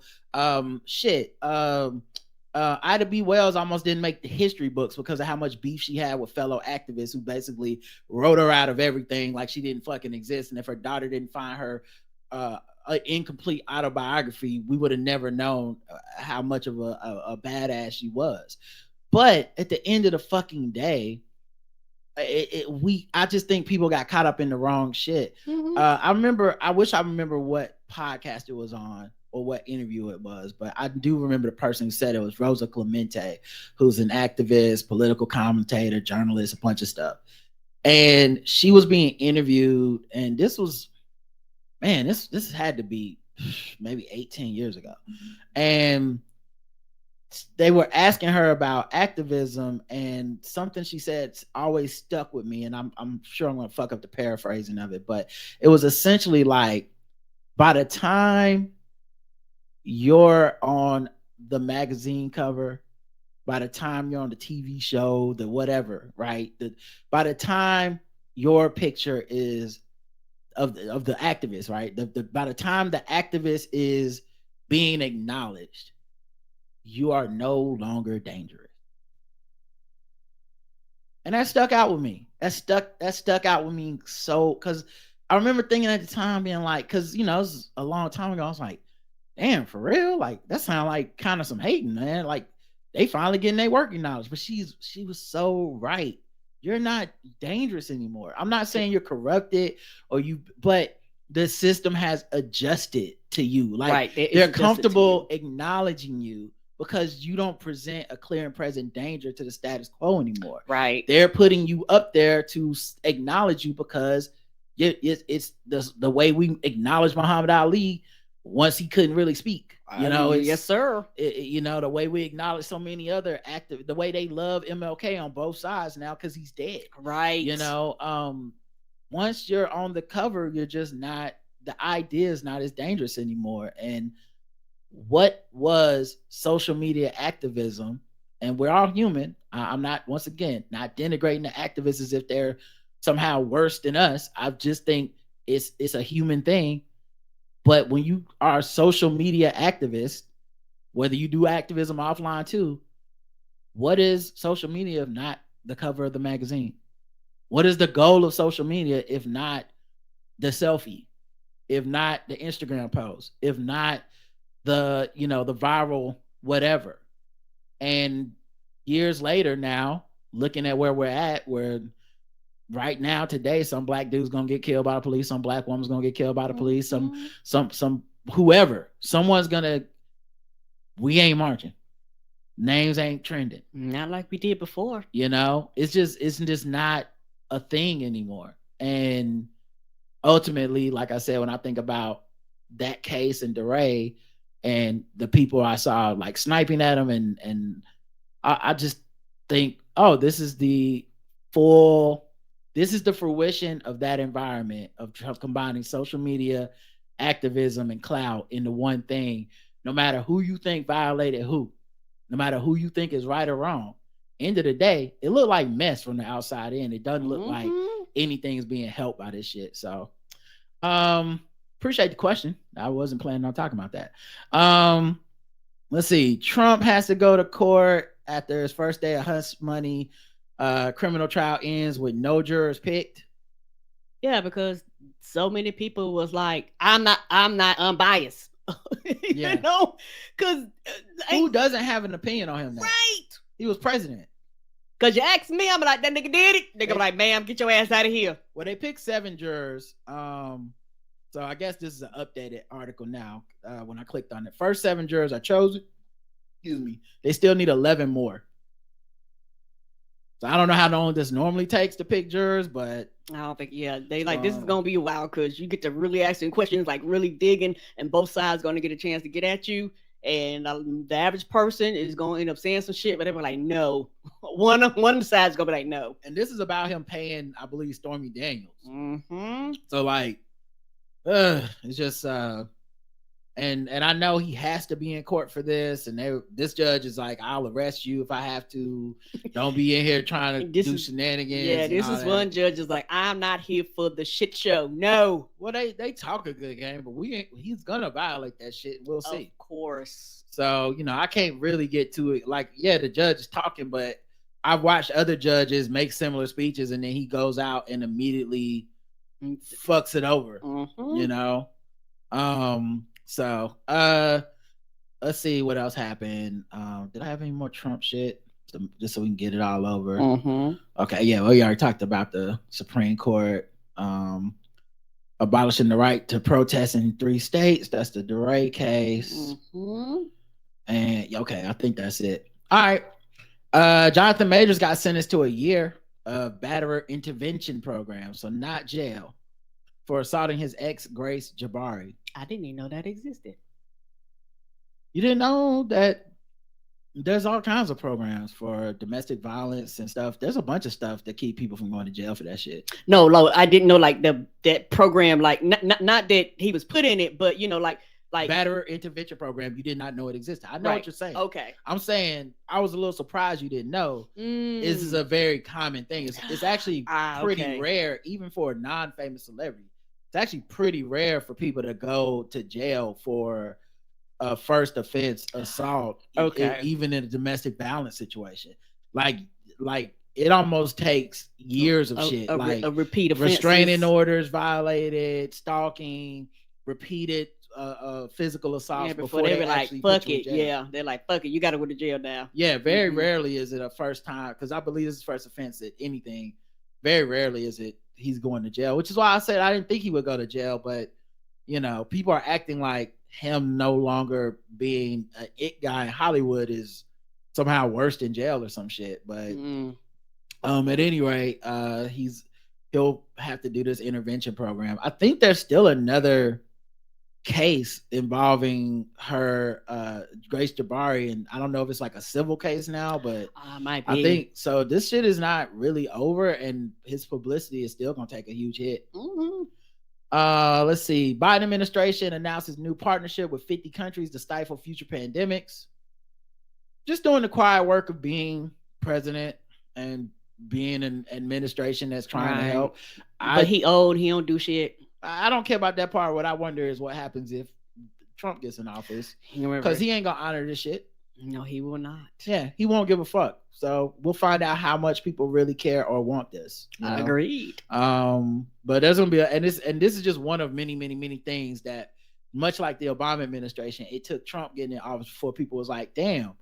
Ida B. Wells almost didn't make the history books because of how much beef she had with fellow activists who basically wrote her out of everything, like she didn't fucking exist. And if her daughter didn't find her an incomplete autobiography, we would have never known how much of a badass she was. But at the end of the fucking day, I just think people got caught up in the wrong shit. I wish I remember what podcast it was on or what interview it was, but I do remember the person who said it was Rosa Clemente, who's an activist, political commentator, journalist, a bunch of stuff. And she was being interviewed, and this had to be maybe 18 years ago. And they were asking her about activism, and something she said always stuck with me, and I'm sure I'm gonna fuck up the paraphrasing of it, but it was essentially like, by the time you're on the magazine cover, by the time you're on the TV show, the whatever, right? By the time your picture is of the activist, right? By the time the activist is being acknowledged, you are no longer dangerous. And that stuck out with me. That stuck out with me. So, because I remember thinking at the time, being like, because, you know, it was a long time ago, I was like, damn, for real? Like, that sounded like kind of some hating, man. Like, they finally getting their working knowledge. But she was so right. You're not dangerous anymore. I'm not saying you're corrupted but the system has adjusted to you. Like, they're comfortable acknowledging you because you don't present a clear and present danger to the status quo anymore. Right. They're putting you up there to acknowledge you because it's the way we acknowledge Muhammad Ali once he couldn't really speak. You know, yes, sir. You know, the way we acknowledge so many other the way they love MLK on both sides now because he's dead. Right. You know, once you're on the cover, you're just not, the idea is not as dangerous anymore. And what was social media activism, and we're all human. I'm not, once again, not denigrating the activists as if they're somehow worse than us. I just think it's a human thing. But when you are a social media activist, whether you do activism offline too, what is social media if not the cover of the magazine? What is the goal of social media if not the selfie? If not the Instagram post? If not the, the viral whatever? And years later now, looking at where we're at, where right now today, some black dude's gonna get killed by the police, some black woman's gonna get killed by the police, some whoever, we ain't marching. Names ain't trending. Not like we did before. It's just not a thing anymore. And ultimately, like I said, when I think about that case in Deray and the people I saw like sniping at him, and I just think, oh, this is the fruition of that environment of combining social media, activism, and clout into one thing. No matter who you think violated who, no matter who you think is right or wrong, end of the day, it looked like mess from the outside in. It doesn't look like anything is being helped by this shit. So, appreciate the question. I wasn't planning on talking about that. Let's see. Trump has to go to court after his first day of hush money. Criminal trial ends with no jurors picked. Yeah, because so many people was like, I'm not unbiased. Because who doesn't have an opinion on him now? Right. He was president. Because you ask me, I'm like, that nigga did it. Nigga like, ma'am, get your ass out of here. Well, they picked 7 jurors. So I guess this is an updated article now. When I clicked on it, first 7 jurors are chosen. Excuse me. They still need 11 more. So I don't know how long this normally takes to pick jurors, but I don't think, they like, this is going to be a while because you get to really asking questions, like really digging, and both sides going to get a chance to get at you. And the average person is going to end up saying some shit, but they're like, no. One side's going to be like, no. And this is about him paying, I believe, Stormy Daniels. Mm-hmm. So like, it's just, and I know he has to be in court for this, and this judge is like, I'll arrest you if I have to. Don't be in here trying to do shenanigans. Yeah, this is one judge is like, I'm not here for the shit show. No. Well, they talk a good game, but he's gonna violate that shit. We'll see. Of course. So, I can't really get to it. Like, yeah, the judge is talking, but I've watched other judges make similar speeches, and then he goes out and immediately fucks it over. So, let's see what else happened. Did I have any more Trump shit? Just so we can get it all over. Okay, yeah, well, we already talked about the Supreme Court abolishing the right to protest in 3 states. That's the Deray case. And okay, I think that's it. All right. Jonathan Majors got sentenced to a year of batterer intervention program, so not jail, for assaulting his ex, Grace Jabari. I didn't even know that existed. You didn't know that there's all kinds of programs for domestic violence and stuff. There's a bunch of stuff that keep people from going to jail for that shit. No, I didn't know like that program, like not that he was put in it, but like batterer intervention program. You did not know it existed. I know what you're saying. Okay. I'm saying I was a little surprised you didn't know. This is a very common thing. It's actually pretty rare, even for a non-famous celebrity. It's actually pretty rare for people to go to jail for a first offense assault, even in a domestic violence situation. Like it almost takes years of shit, like a repeat offense, restraining orders violated, stalking, repeated physical assaults before they were like, fuck it. Yeah, they're like, fuck it, you gotta go to jail now. Yeah, very rarely is it a first time, because I believe this is first offense at anything. Very rarely is it he's going to jail, which is why I said I didn't think he would go to jail. But people are acting like him no longer being an it guy in Hollywood is somehow worse than jail or some shit. But at any rate, he'll have to do this intervention program. I think there's still another case involving her, Grace Jabari, and I don't know if it's like a civil case now, but might be. I think so. This shit is not really over, and his publicity is still gonna take a huge hit. Let's see. Biden administration announces new partnership with 50 countries to stifle future pandemics. Just doing the quiet work of being president and being an administration that's trying to help. But he old, he don't do shit. I don't care about that part. What I wonder is what happens if Trump gets in office, because he ain't gonna honor this shit. No, he will not. Yeah, he won't give a fuck. So we'll find out how much people really care or want this. Agreed. But there's gonna be and this is just one of many, many, many things that, much like the Obama administration, it took Trump getting in office before people was like, damn,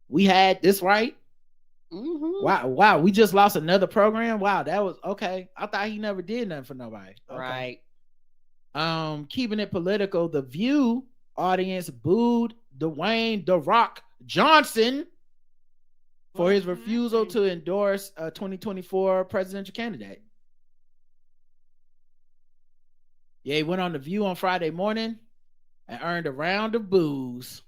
we had this right. Mm-hmm. Wow, we just lost another program. Wow, that was okay. I thought he never did nothing for nobody. Okay. Right. Keeping it political, the View audience booed Dwayne "The Rock" Johnson for his refusal to endorse a 2024 presidential candidate. Yeah, he went on The View on Friday morning and earned a round of boos.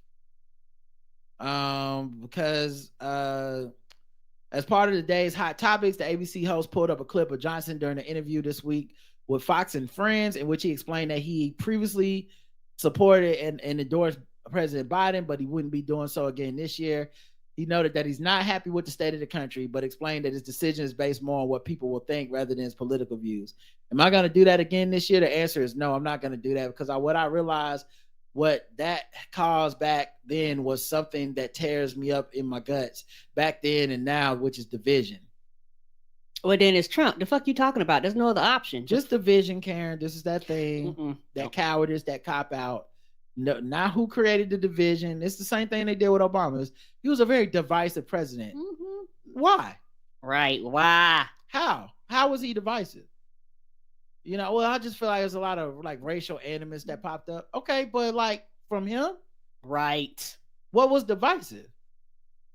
Because as part of the day's hot topics, the ABC host pulled up a clip of Johnson during an interview this week with Fox and Friends, in which he explained that he previously supported and endorsed President Biden, but he wouldn't be doing so again this year. He noted that he's not happy with the state of the country, but explained that his decision is based more on what people will think rather than his political views. Am I going to do that again this year? The answer is no, I'm not going to do that, because what I realized, what that caused back then was something that tears me up in my guts back then and now, which is division. Well, then it's Trump. The fuck you talking about? There's no other option. Just division, Karen. This is that thing, that cowardice, that cop out. No, not who created the division. It's the same thing they did with Obama. He was a very divisive president. Why? Right. Why? How was he divisive? You know, well, I just feel like there's a lot of like racial animus that popped up. Okay, but like from him, right? What was divisive?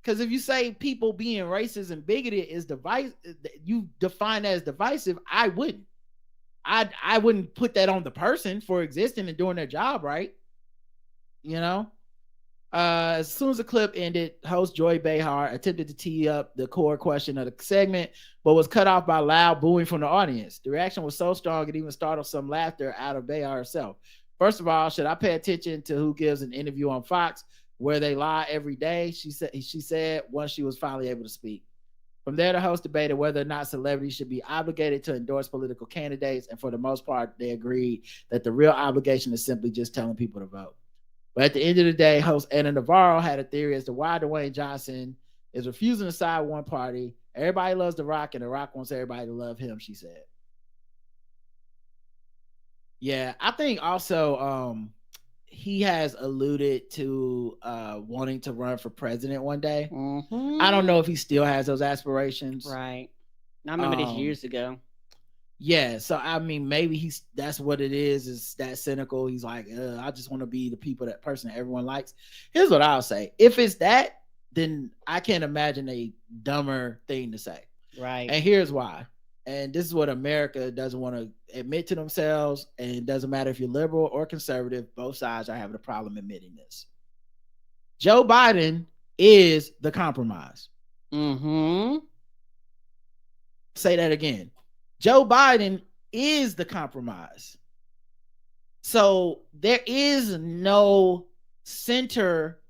Because if you say people being racist and bigoted is divisive, you define that as divisive. I wouldn't. I wouldn't put that on the person for existing and doing their job right. You know, as soon as the clip ended, host Joy Behar attempted to tee up the core question of the segment, but was cut off by loud booing from the audience. The reaction was so strong it even startled some laughter out of Behar herself. First of all, should I pay attention to who gives an interview on Fox where they lie every day? She said once she was finally able to speak. From there, the host debated whether or not celebrities should be obligated to endorse political candidates, and for the most part, they agreed that the real obligation is simply just telling people to vote. But at the end of the day, host Anna Navarro had a theory as to why Dwayne Johnson is refusing to side one party. Everybody loves The Rock, and The Rock wants everybody to love him, she said. Yeah, I think also he has alluded to wanting to run for president one day. I don't know if he still has those aspirations. Right. I remember this years ago. Yeah, so I mean, maybe that's what it is that cynical. He's like, I just want to be the person that everyone likes. Here's what I'll say. If it's that, then I can't imagine a dumber thing to say. Right. And here's why. And this is what America doesn't want to admit to themselves. And it doesn't matter if you're liberal or conservative, both sides are having a problem admitting this. Joe Biden is the compromise. Say that again. Joe Biden is the compromise. So there is no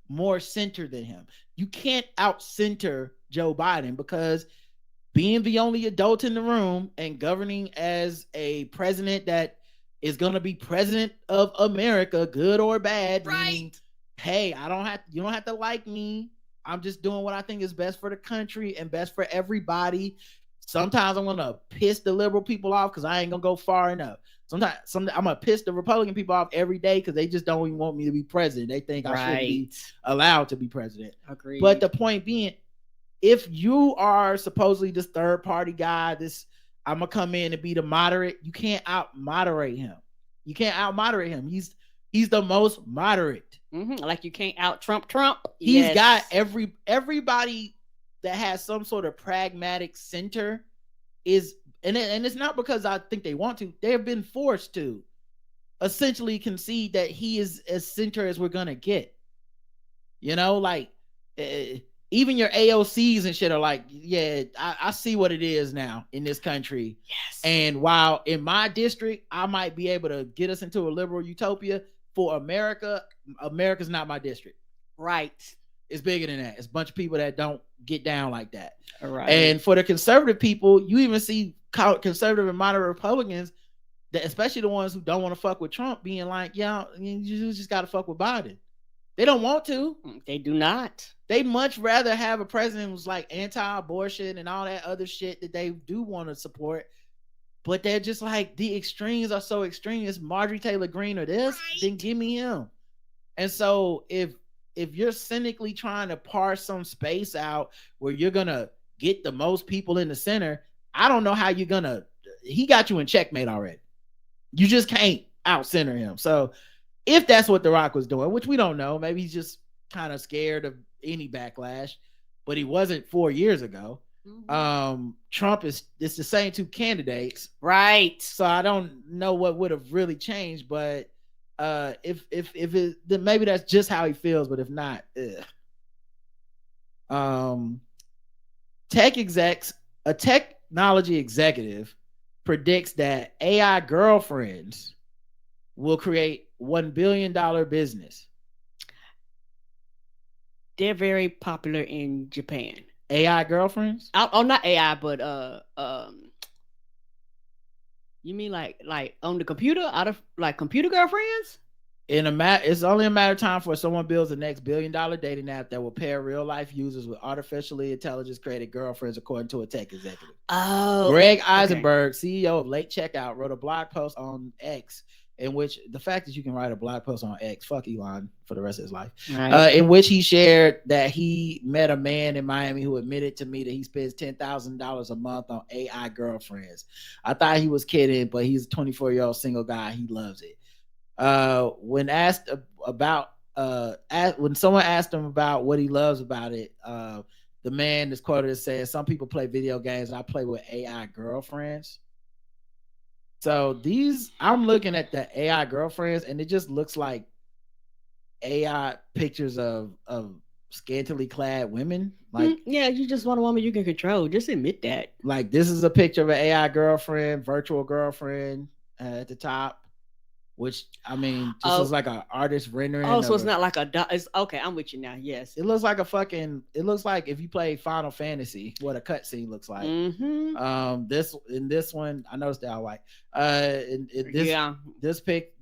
more center than him. You can't out-center Joe Biden, because being the only adult in the room and governing as a president that is going to be president of America, good or bad, right? Meaning, hey, you don't have to like me. I'm just doing what I think is best for the country and best for everybody. Sometimes I'm gonna piss the liberal people off because I ain't gonna go far enough. Sometimes I'm gonna piss the Republican people off every day because they just don't even want me to be president. They think I shouldn't be allowed to be president. Agreed. But the point being, if you are supposedly this third party guy, I'm gonna come in and be the moderate, you can't out moderate him. He's the most moderate. Like you can't out Trump. He's got everybody that has some sort of pragmatic center and it's not because I think they want to. They have been forced to essentially concede that he is as center as we're gonna get. You know, like even your AOCs and shit are like, yeah, I see what it is now in this country. Yes. And while in my district, I might be able to get us into a liberal utopia, for America's not my district. Right. It's bigger than that. It's a bunch of people that don't get down like that. All right. And for the conservative people, you even see conservative and moderate Republicans, especially the ones who don't want to fuck with Trump, being like, yeah, you just got to fuck with Biden. They don't want to. They do not. They much rather have a president who's like anti-abortion and all that other shit that they do want to support. But they're just like, the extremes are so extreme. It's Marjorie Taylor Greene or this, then give me him. And so if you're cynically trying to parse some space out where you're going to get the most people in the center, I don't know how you're going to, he got you in checkmate already. You just can't out center him. So if that's what The Rock was doing, which we don't know, maybe he's just kind of scared of any backlash, but he wasn't 4 years ago. Trump it's the same two candidates, right? So I don't know what would have really changed, but if it, then maybe that's just how he feels. But if not, a technology executive predicts that AI girlfriends will create $1 billion business. They're very popular in Japan. AI girlfriends? Not AI, but you mean like on the computer, out of like computer girlfriends? It's only a matter of time for someone builds the next $1 billion dating app that will pair real life users with artificially intelligence created girlfriends, according to a tech executive. Oh, Greg Eisenberg, CEO of Late Checkout, wrote a blog post on X in which the fact that you can write a blog post on X, fuck Elon for the rest of his life, right. In which he shared that he met a man in Miami who admitted to me that he spends $10,000 a month on AI girlfriends. I thought he was kidding, but he's a 24-year-old single guy. He loves it. When asked about when someone asked him about what he loves about it, the man is quoted as saying, "Some people play video games. I play with AI girlfriends." So I'm looking at the AI girlfriends, and it just looks like AI pictures of scantily clad women. Like, yeah, you just want a woman you can control. Just admit that. Like, this is a picture of an AI girlfriend, virtual girlfriend at the top. Which, I mean, just looks like an artist rendering. Oh, so it's not like it's okay. I'm with you now. Yes. It looks like it looks like if you play Final Fantasy, what a cutscene looks like. Mm-hmm. This one, I noticed they're all white.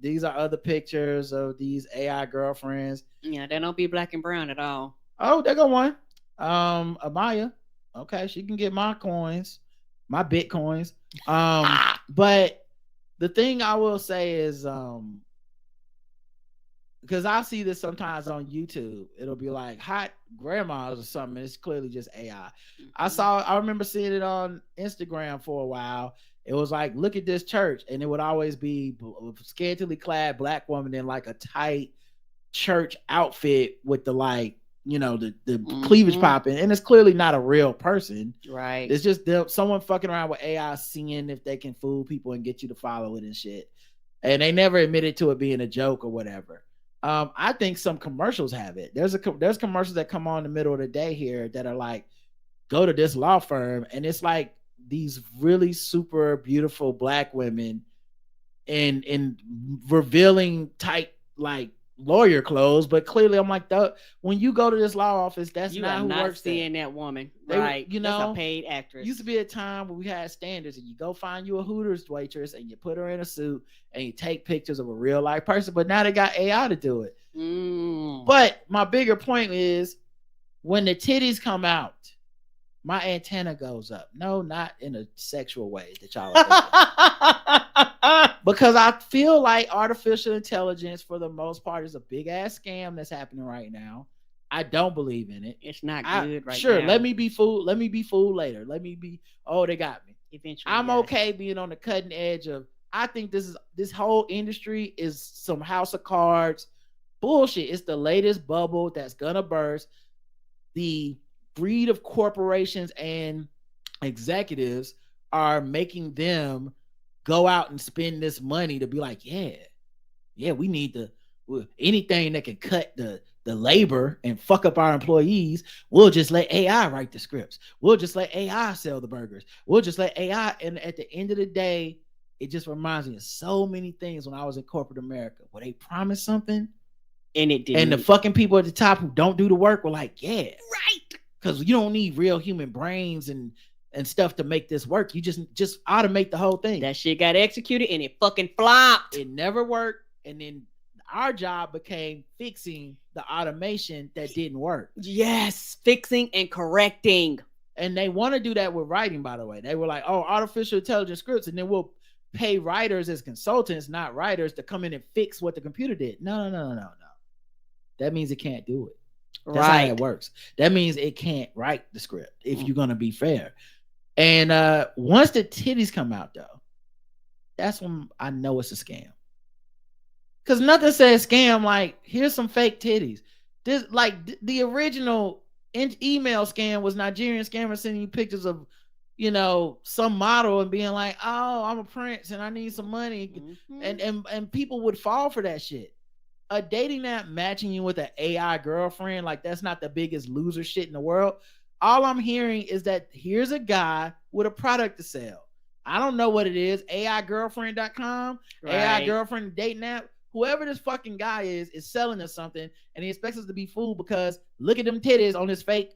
These are other pictures of these AI girlfriends. Yeah, they don't be black and brown at all. Oh, there go one. Amaya. Okay, she can get my coins, my Bitcoins. But the thing I will say is, because I see this sometimes on YouTube, it'll be like hot grandmas or something. It's clearly just AI. Mm-hmm. I remember seeing it on Instagram for a while. It was like, look at this church. And it would always be a scantily clad black woman in like a tight church outfit with the like, the mm-hmm. cleavage popping, and it's clearly not a real person, right? It's just someone fucking around with AI, seeing if they can fool people and get you to follow it and shit. And they never admitted to it being a joke or whatever. I think some commercials have it. There's commercials that come on in the middle of the day here that are like, go to this law firm, and it's like these really super beautiful black women in revealing tight like lawyer clothes, but clearly I'm like, when you go to this law office, that's you not who not works seeing there. That woman, right? That's a paid actress. Used to be a time where we had standards, and you go find you a Hooters waitress, and you put her in a suit, and you take pictures of a real life person. But now they got AI to do it. But my bigger point is, when the titties come out, my antenna goes up. No, not in a sexual way that y'all are because I feel like artificial intelligence, for the most part, is a big ass scam that's happening right now. I don't believe in it. It's not good right now. Sure, let me be fooled. Let me be fooled later. They got me. Eventually, I'm okay being on the cutting edge of. I think this whole industry is some house of cards bullshit. It's the latest bubble that's gonna burst. The breed of corporations and executives are making them go out and spend this money to be like, we need anything that can cut the labor and fuck up our employees. We'll just let AI write the scripts. We'll just let AI sell the burgers. We'll just let AI. And at the end of the day, it just reminds me of so many things when I was in corporate America where they promised something and it didn't. And the fucking people at the top who don't do the work were like, yeah, right. Because you don't need real human brains and and stuff to make this work. You just automate the whole thing. That shit got executed and it fucking flopped. It never worked. And then our job became fixing the automation that didn't work. Yes, fixing and correcting. And they want to do that with writing, by the way. They were like, oh, artificial intelligence scripts, and then we'll pay writers as consultants, not writers, to come in and fix what the computer did. No. That means it can't do it. That's how it works. That means it can't write the script, if you're going to be fair. And once the titties come out, though, that's when I know it's a scam. Because nothing says scam like, here's some fake titties. This, like, the original email scam was Nigerian scammers sending you pictures of, you know, some model and being like, oh, I'm a prince and I need some money. And people would fall for that shit. A dating app matching you with an AI girlfriend, like, that's not the biggest loser shit in the world. All I'm hearing is that here's a guy with a product to sell. I don't know what it is. AIgirlfriend.com, Right. AI girlfriend dating app. Whoever this fucking guy is selling us something, and he expects us to be fooled because look at them titties on his fake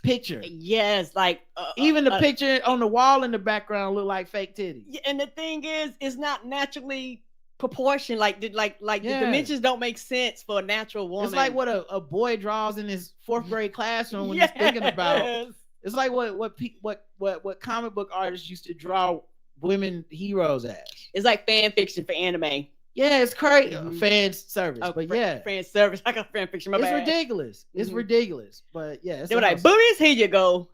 picture. Yes, like even the picture on the wall in the background look like fake titties. And the thing is, it's not naturally proportioned. Like the dimensions don't make sense for a natural woman. It's like what a boy draws in his 4th grade classroom when he's thinking about. It's like what comic book artists used to draw women heroes as. It's like fan fiction for anime. Yeah, it's crazy. Fan service, but fan service. I got fan fiction. It's ridiculous. It's ridiculous, but yeah. They were like, boobies, here you go.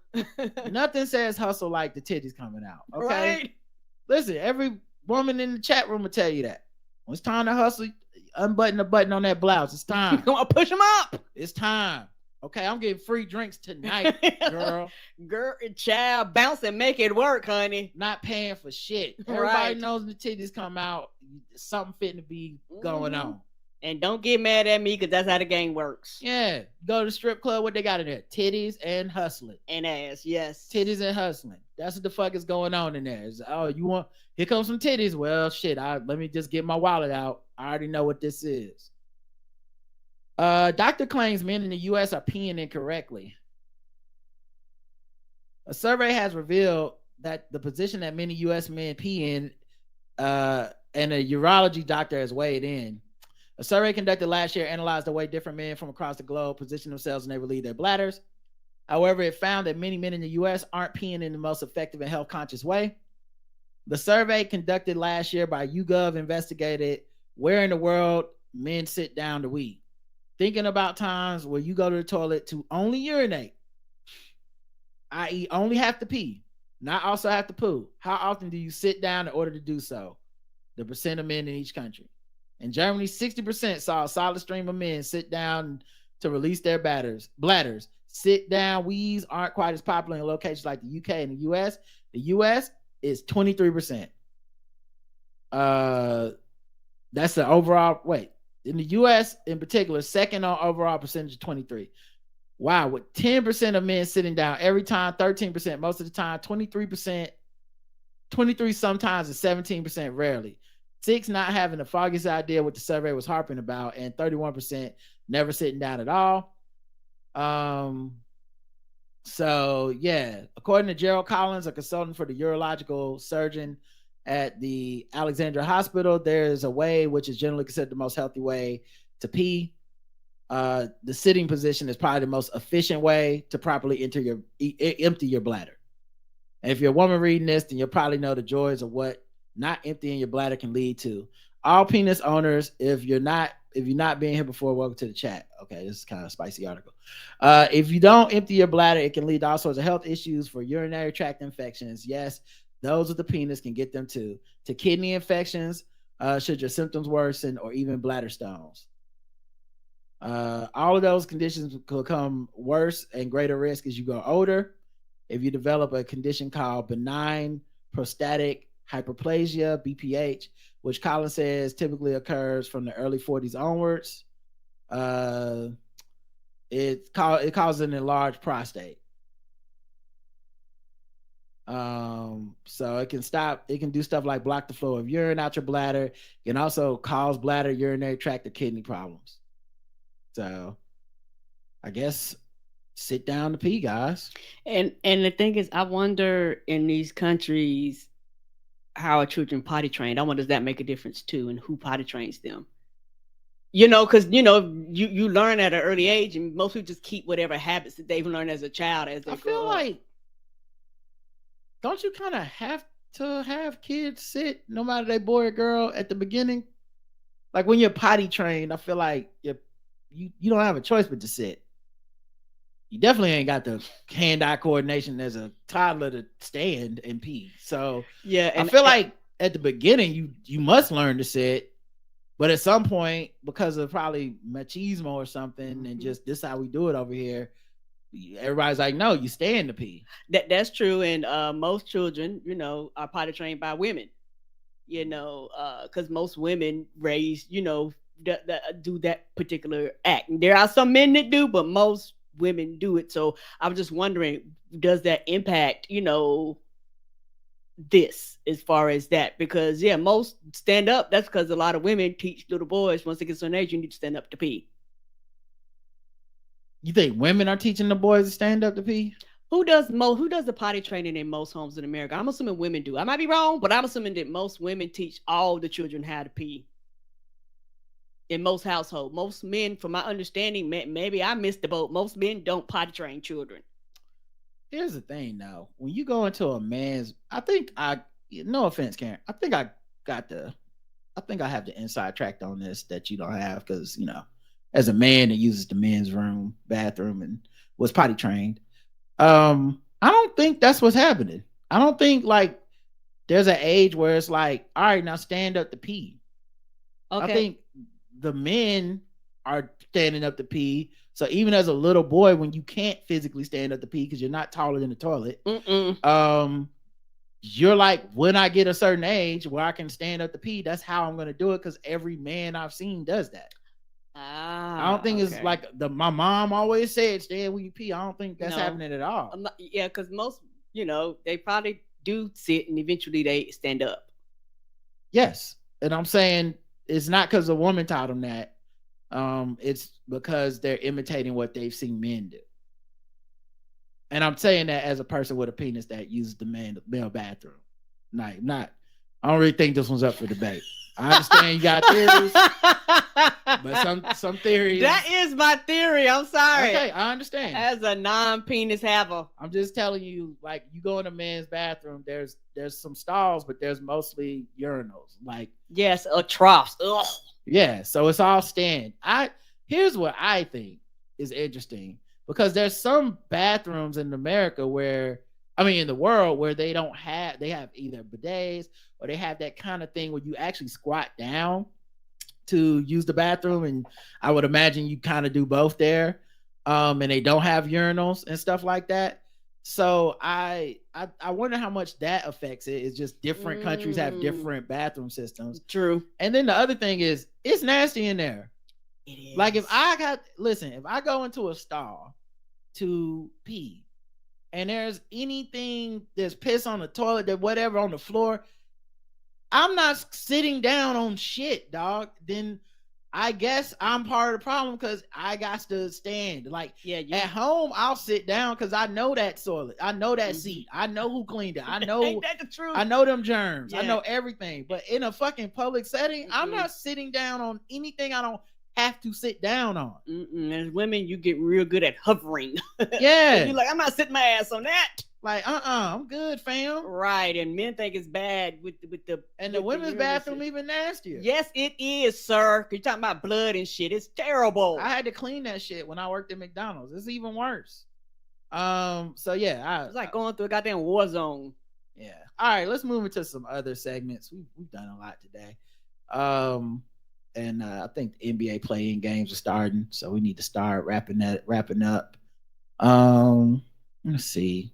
Nothing says hustle like the titties coming out. Okay, right? Listen, every woman in the chat room will tell you that. When it's time to hustle, unbutton the button on that blouse. It's time. Come on, push them up. It's time. Okay, I'm getting free drinks tonight, girl. Child, bounce and make it work, honey. Not paying for shit. Everybody knows the titties come out. Something fitting to be going on. And don't get mad at me, because that's how the game works. Yeah, go to the strip club. What they got in there? Titties and hustling. And ass, yes. Titties and hustling. That's what the fuck is going on in there. It's, oh, you want? Here comes some titties. Well, shit. Let me just get my wallet out. I already know what this is. Doctor claims men in the U.S. are peeing incorrectly. A survey has revealed that the position that many U.S. men pee in, and a urology doctor has weighed in. A survey conducted last year analyzed the way different men from across the globe position themselves when they relieve their bladders. However, it found that many men in the U.S. aren't peeing in the most effective and health-conscious way. The survey conducted last year by YouGov investigated where in the world men sit down to wee. Thinking about times where you go to the toilet to only urinate, i.e. only have to pee, not also have to poo. How often do you sit down in order to do so? The percent of men in each country. In Germany, 60% saw a solid stream of men sit down to release their bladders. Sit down wees aren't quite as popular in locations like the UK and the US. The US is 23%. That's the overall, in the US in particular, second on overall percentage of 23. Wow, with 10% of men sitting down every time, 13% most of the time, 23%, 23 sometimes, and 17% rarely. 6 not having the foggiest idea what the survey was harping about, and 31% never sitting down at all. So yeah, according to Gerald Collins, a consultant for the urological surgeon at the Alexandria Hospital, there's a way which is generally considered the most healthy way to pee. The sitting position is probably the most efficient way to properly empty your bladder. And if you're a woman reading this, then you'll probably know the joys of what not emptying your bladder can lead to. All penis owners, if you're not being here before, welcome to the chat. Okay, this is kind of a spicy article. If you don't empty your bladder, it can lead to all sorts of health issues for urinary tract infections. Yes, those with the penis can get them too. To kidney infections, should your symptoms worsen, or even bladder stones. All of those conditions could become worse and greater risk as you go older. If you develop a condition called benign prostatic hyperplasia, BPH, which Collins says typically occurs from the early 40s onwards, it causes an enlarged prostate. So it can do stuff like block the flow of urine out your bladder. It can also cause bladder, urinary tract, or kidney problems. So I guess sit down to pee, guys. And the thing is, I wonder in these countries how are children potty trained. I wonder does that make a difference too, and who potty trains them. Because you learn at an early age, and most people just keep whatever habits that they've learned as a child as they I grow feel up. like, don't you kind of have to have kids sit, no matter they boy or girl, at the beginning? Like when you're potty trained, I feel like you don't have a choice but to sit. You definitely ain't got the hand-eye coordination as a toddler to stand and pee. So yeah, I feel like at the beginning you must learn to sit, but at some point, because of probably machismo or something, and just this how we do it over here, everybody's like, no, you stand to pee. That's true, and most children, are potty trained by women. Because most women raise, do that particular act. And there are some men that do, but most women do it. So I was just wondering, does that impact, this as far as that? Because most stand up. That's because a lot of women teach little boys once they get to an age, you need to stand up to pee. You think women are teaching the boys to stand up to pee? Who does the potty training in most homes in America? I'm assuming women do. I might be wrong, but I'm assuming that most women teach all the children how to pee. In most households, most men, from my understanding, maybe I missed the boat. Most men don't potty train children. Here's the thing, though. When you go into a man's, no offense, Karen, I think I have the inside track on this that you don't have, because as a man that uses the men's bathroom and was potty trained, I don't think that's what's happening. I don't think like there's an age where it's like, all right, now stand up to pee. Okay. I think the men are standing up to pee. So even as a little boy, when you can't physically stand up to pee because you're not taller than the toilet, you're like, when I get a certain age where I can stand up to pee, that's how I'm going to do it, because every man I've seen does that. I don't think it's like my mom always said, stand when you pee. I don't think that's happening at all. Because most, they probably do sit and eventually they stand up. Yes. And I'm saying it's not because a woman taught them that. It's because they're imitating what they've seen men do. And I'm saying that as a person with a penis that uses the male bathroom. I don't really think this one's up for debate. I understand you got theories, but some theories. That is my theory. I'm sorry. Okay, I understand. As a non-penis haver, I'm just telling you, like, you go in a man's bathroom, there's some stalls, but there's mostly urinals. Like, yes, troughs. Ugh. Yeah, so it's all stand. Here's what I think is interesting, because there's some bathrooms in America in the world where they have either bidets or they have that kind of thing where you actually squat down to use the bathroom, and I would imagine you kind of do both there. And they don't have urinals and stuff like that. So I wonder how much that affects it. It's just different countries have different bathroom systems. True. And then the other thing is, it's nasty in there. It is. Like if I go into a stall to pee and there's piss on the toilet, there's whatever on the floor, I'm not sitting down on shit, dog. Then I guess I'm part of the problem, because I got to stand. Like, at home, I'll sit down because I know that toilet. I know that seat. I know who cleaned it. I know. Ain't that the truth? I know them germs. Yeah. I know everything. But in a fucking public setting, I'm not sitting down on anything I don't have to sit down on. As women, you get real good at hovering. Yeah. You're like, I'm not sitting my ass on that. Like, I'm good, fam. Right, and men think it's bad with the women's bathroom even nastier. Yes, it is, sir. You're talking about blood and shit. It's terrible. I had to clean that shit when I worked at McDonald's. It's even worse. So yeah, it's like going through a goddamn war zone. Yeah. All right, let's move into some other segments. We've done a lot today. And I think the NBA play-in games are starting, so we need to start wrapping up. Let's see.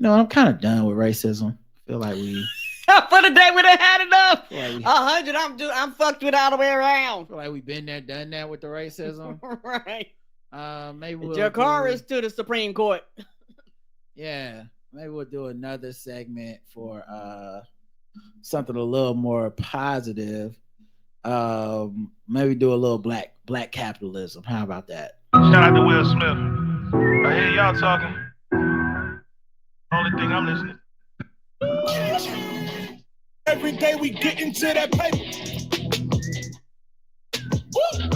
I'm kind of done with racism. I feel like we for the day we done had enough. 100. I'm fucked with all the way around. I feel like we've been there, done that with the racism. Right. Maybe we'll Jakar is to the Supreme Court. Yeah. Maybe we'll do another segment for something a little more positive. Maybe do a little black capitalism. How about that? Shout out to Will Smith. I hear y'all talking. Only thing I'm listening. Every day we get into that paper. Woo!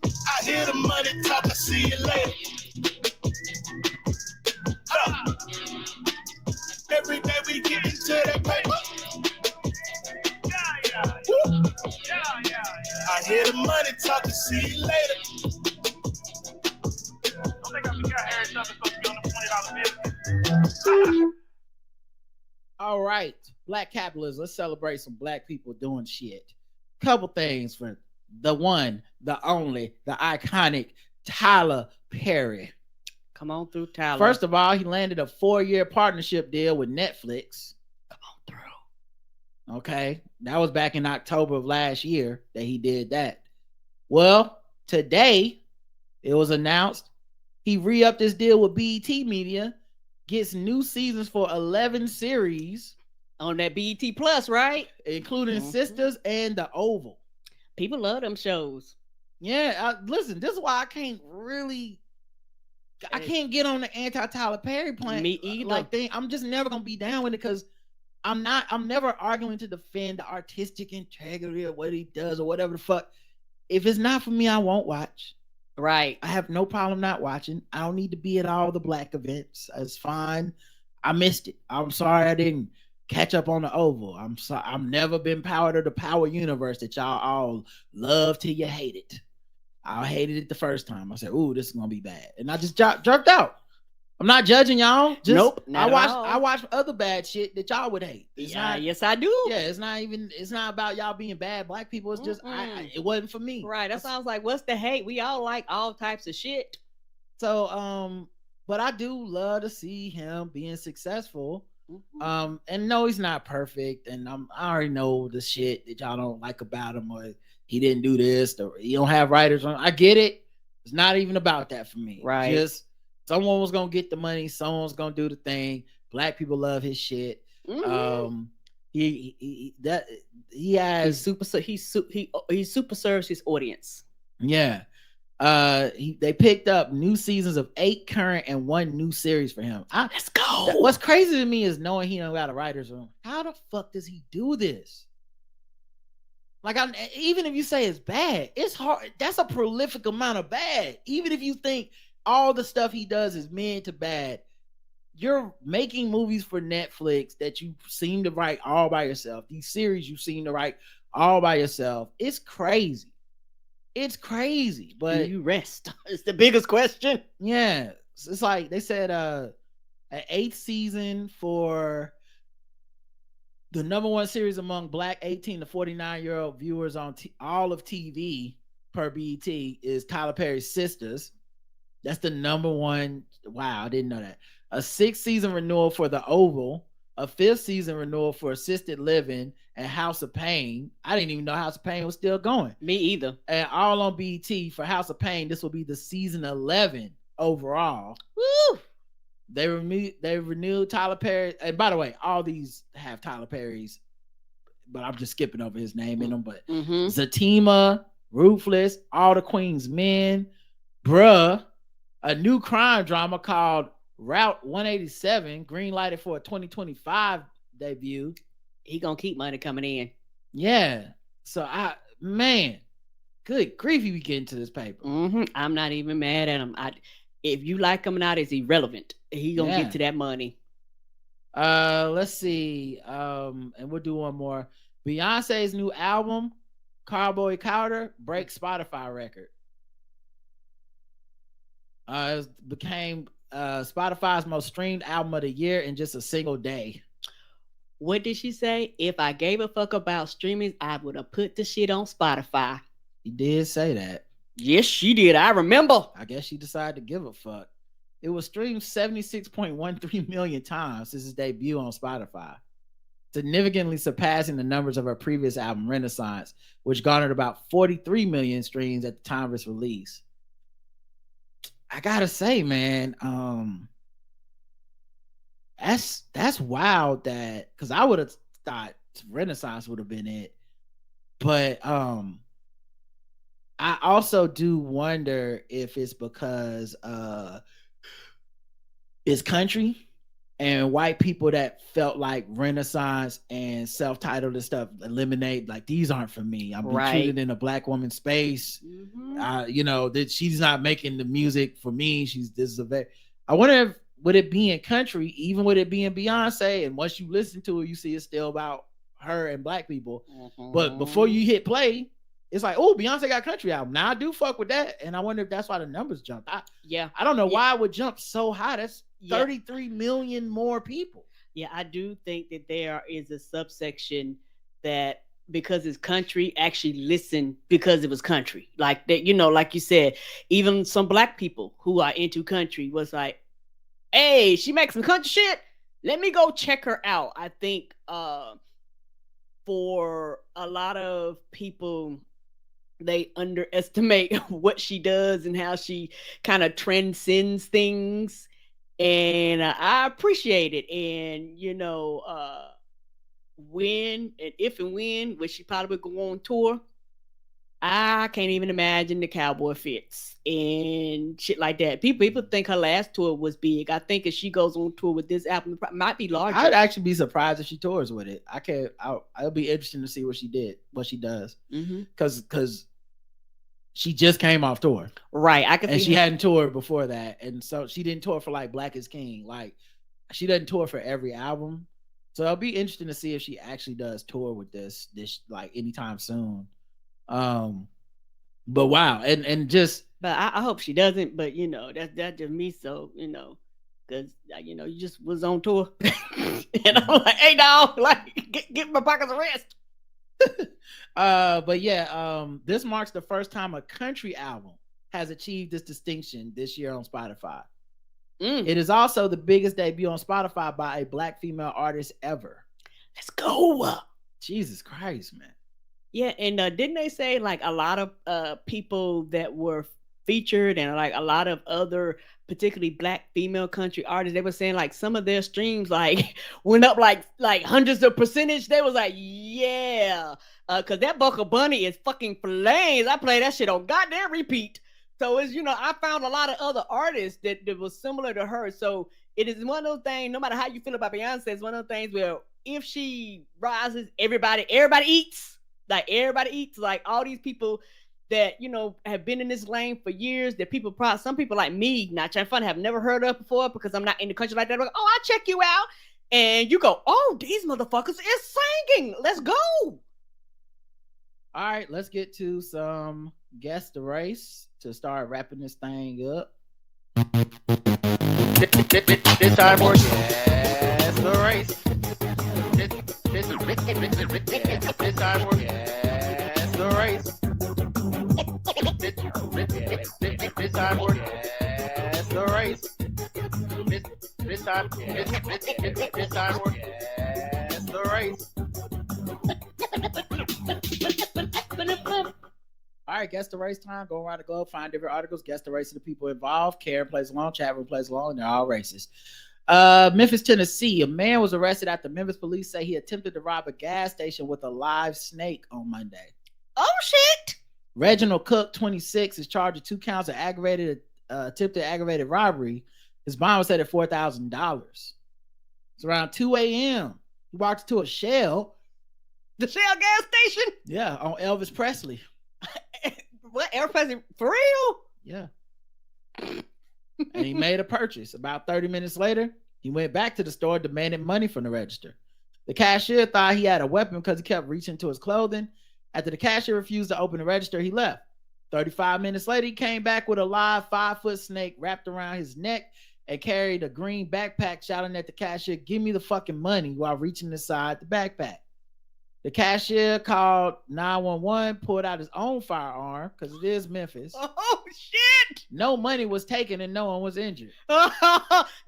I hear the money talk, I see you later. Every day we get into that paper. Woo! I hear the money talk, I see you later. Don't think I forgot Harry Stubbs supposed to be on the $20 bill. All right, Black capitalism. Let's celebrate some Black people doing shit. Couple things for the one, the only, the iconic Tyler Perry. Come on through, Tyler. First of all, he landed a 4-year partnership deal with Netflix. Come on through. Okay, that was back in October of last year that he did that. Well, today it was announced he re-upped his deal with BET Media, gets new seasons for 11 series on that BET Plus, right? Including Sisters and The Oval. People love them shows. Yeah, listen, this is why I can't get on the anti-Tyler Perry plan. Me either. Like thing, I'm just never gonna be down with it because I'm never arguing to defend the artistic integrity of what he does or whatever the fuck. If it's not for me, I won't watch. Right. I have no problem not watching. I don't need to be at all the Black events. It's fine. I missed it. I'm sorry I didn't catch up on the Oval. I'm sorry. I've never been part of the power universe that y'all all love till you hate it. I hated it the first time. I said, "Ooh, this is gonna be bad," and I just jerked out. I'm not judging y'all. Just, nope. I watch other bad shit that y'all would hate. Yes, I do. Yeah, it's not about y'all being bad Black people. It's just it wasn't for me. Right. That sounds like, what's the hate? We all like all types of shit. So but I do love to see him being successful. And no, he's not perfect, and I already know the shit that y'all don't like about him, or he didn't do this, or he don't have writers on. I get it. It's not even about that for me. Right. Just someone was gonna get the money, someone's gonna do the thing. Black people love his shit. He super serves his audience. Yeah. They picked up new seasons of 8 current and 1 new series for him. Let's go. What's crazy to me is knowing he don't got a writer's room. How the fuck does he do this? Like, even if you say it's bad, it's hard. That's a prolific amount of bad. Even if you think all the stuff he does is mid to bad, you're making movies for Netflix that you seem to write all by yourself. These series you seem to write all by yourself. It's crazy. It's crazy. But do you rest? It's the biggest question. Yeah. It's like they said an 8th season for the #1 series among Black 18 to 49-year-old viewers on all of TV per BET is Tyler Perry's Sisters. That's the #1. Wow, I didn't know that. A 6th season renewal for The Oval, a 5th season renewal for Assisted Living and House of Pain. I didn't even know House of Pain was still going. Me either. And all on BET for House of Pain. This will be the season 11 overall. Woo! They renewed Tyler Perry. And by the way, all these have Tyler Perry's, but I'm just skipping over his name in them. But Zatima, Ruthless, All the Queen's Men, Bruh, a new crime drama called Route 187, green lighted for a 2025 debut. He gonna keep money coming in. Yeah. So good grief, we get into this paper. I'm not even mad at him. If you like coming out, it's irrelevant. He gonna get to that money. Let's see. And we'll do one more. Beyonce's new album, Cowboy Carter, breaks Spotify record. It became Spotify's most streamed album of the year in just a single day. What did she say? If I gave a fuck about streaming, I would have put the shit on Spotify. She did say that. Yes, she did. I remember. I guess she decided to give a fuck. It was streamed 76.13 million times since its debut on Spotify, significantly surpassing the numbers of her previous album, Renaissance, which garnered about 43 million streams at the time of its release. I gotta say, man, that's wild. That because I would have thought Renaissance would have been it, but I also do wonder if it's because it's country and white people that felt like Renaissance and self-titled and stuff eliminate, like, these aren't for me. I'm being treated in a black woman space. You know, that she's not making the music for me. I wonder if would it be in country, even with it being Beyonce, and once you listen to it, you see it's still about her and black people. But before you hit play, it's like, oh, Beyonce got a country album. Now I do fuck with that, and I wonder if that's why the numbers jumped. I don't know why it would jump so high. That's 33 million more people. Yeah, I do think that there is a subsection that, because it's country, actually listen because it was country. Like that, you know, like you said, even some black people who are into country was like, hey, she makes some country shit. Let me go check her out. I think for a lot of people, they underestimate what she does and how she kind of transcends things. And I appreciate it. And, you know, when and if and when she probably go on tour, I can't even imagine the cowboy fits and shit like that. People think her last tour was big. I think if she goes on tour with this album, it might be larger. I'd actually be surprised if she tours with it. It'll be interesting to see what she does. Because she just came off tour. Right. And she hadn't toured before that. And so she didn't tour for like Black is King. Like, she doesn't tour for every album. So it'll be interesting to see if she actually does tour with this like anytime soon. But wow. And just, but I hope she doesn't, but you know, that's just me. So, you know, cause you know, you just was on tour and I'm like, hey dog, like get my pockets a rest. But yeah, this marks the first time a country album has achieved this distinction this year on Spotify. It is also the biggest debut on Spotify by a black female artist ever. Let's go. Jesus Christ, man. Yeah, and didn't they say like a lot of people that were featured and like a lot of other particularly black female country artists, they were saying like some of their streams like went up like hundreds of percentage. They was like, yeah, because that Buckle Bunny is fucking flames. I play that shit on goddamn repeat. So it's, you know, I found a lot of other artists that was similar to her. So it is one of those things, no matter how you feel about Beyonce, it's one of those things where if she rises, everybody eats. Like everybody eats. Like all these people that, you know, have been in this lane for years, that people probably, some people like me, not trying fun, have never heard of before because I'm not in the country like that. Like, oh, I'll check you out. And you go, oh, these motherfuckers is singing. Let's go. All right, let's get to some Guess the Race to start wrapping this thing up. This time we're Guess the Race. This time we're Guess the Race. This time we're Guess the Race. This time we're Guess the Race. All right, Guess the Race time. Go around the globe, find different articles, guess the race of the people involved. Karen plays along, chat room plays along, and they're all racist. Memphis, Tennessee. A man was arrested after Memphis police say he attempted to rob a gas station with a live snake on Monday. Oh, shit. Reginald Cook, 26, is charged with 2 counts of attempted aggravated robbery. His bond was set at $4,000. It's around 2 a.m. He walked into a Shell. The Shell gas station? Yeah, on Elvis Presley. What? Elvis Presley? For real? Yeah. And he made a purchase. About 30 minutes later, he went back to the store demanding money from the register. The cashier thought he had a weapon because he kept reaching into his clothing. After the cashier refused to open the register, he left. 35 minutes later, he came back with a live 5-foot snake wrapped around his neck and carried a green backpack, shouting at the cashier, "Give me the fucking money," while reaching inside the backpack. The cashier called 911, pulled out his own firearm because it is Memphis. Oh, shit. No money was taken and no one was injured.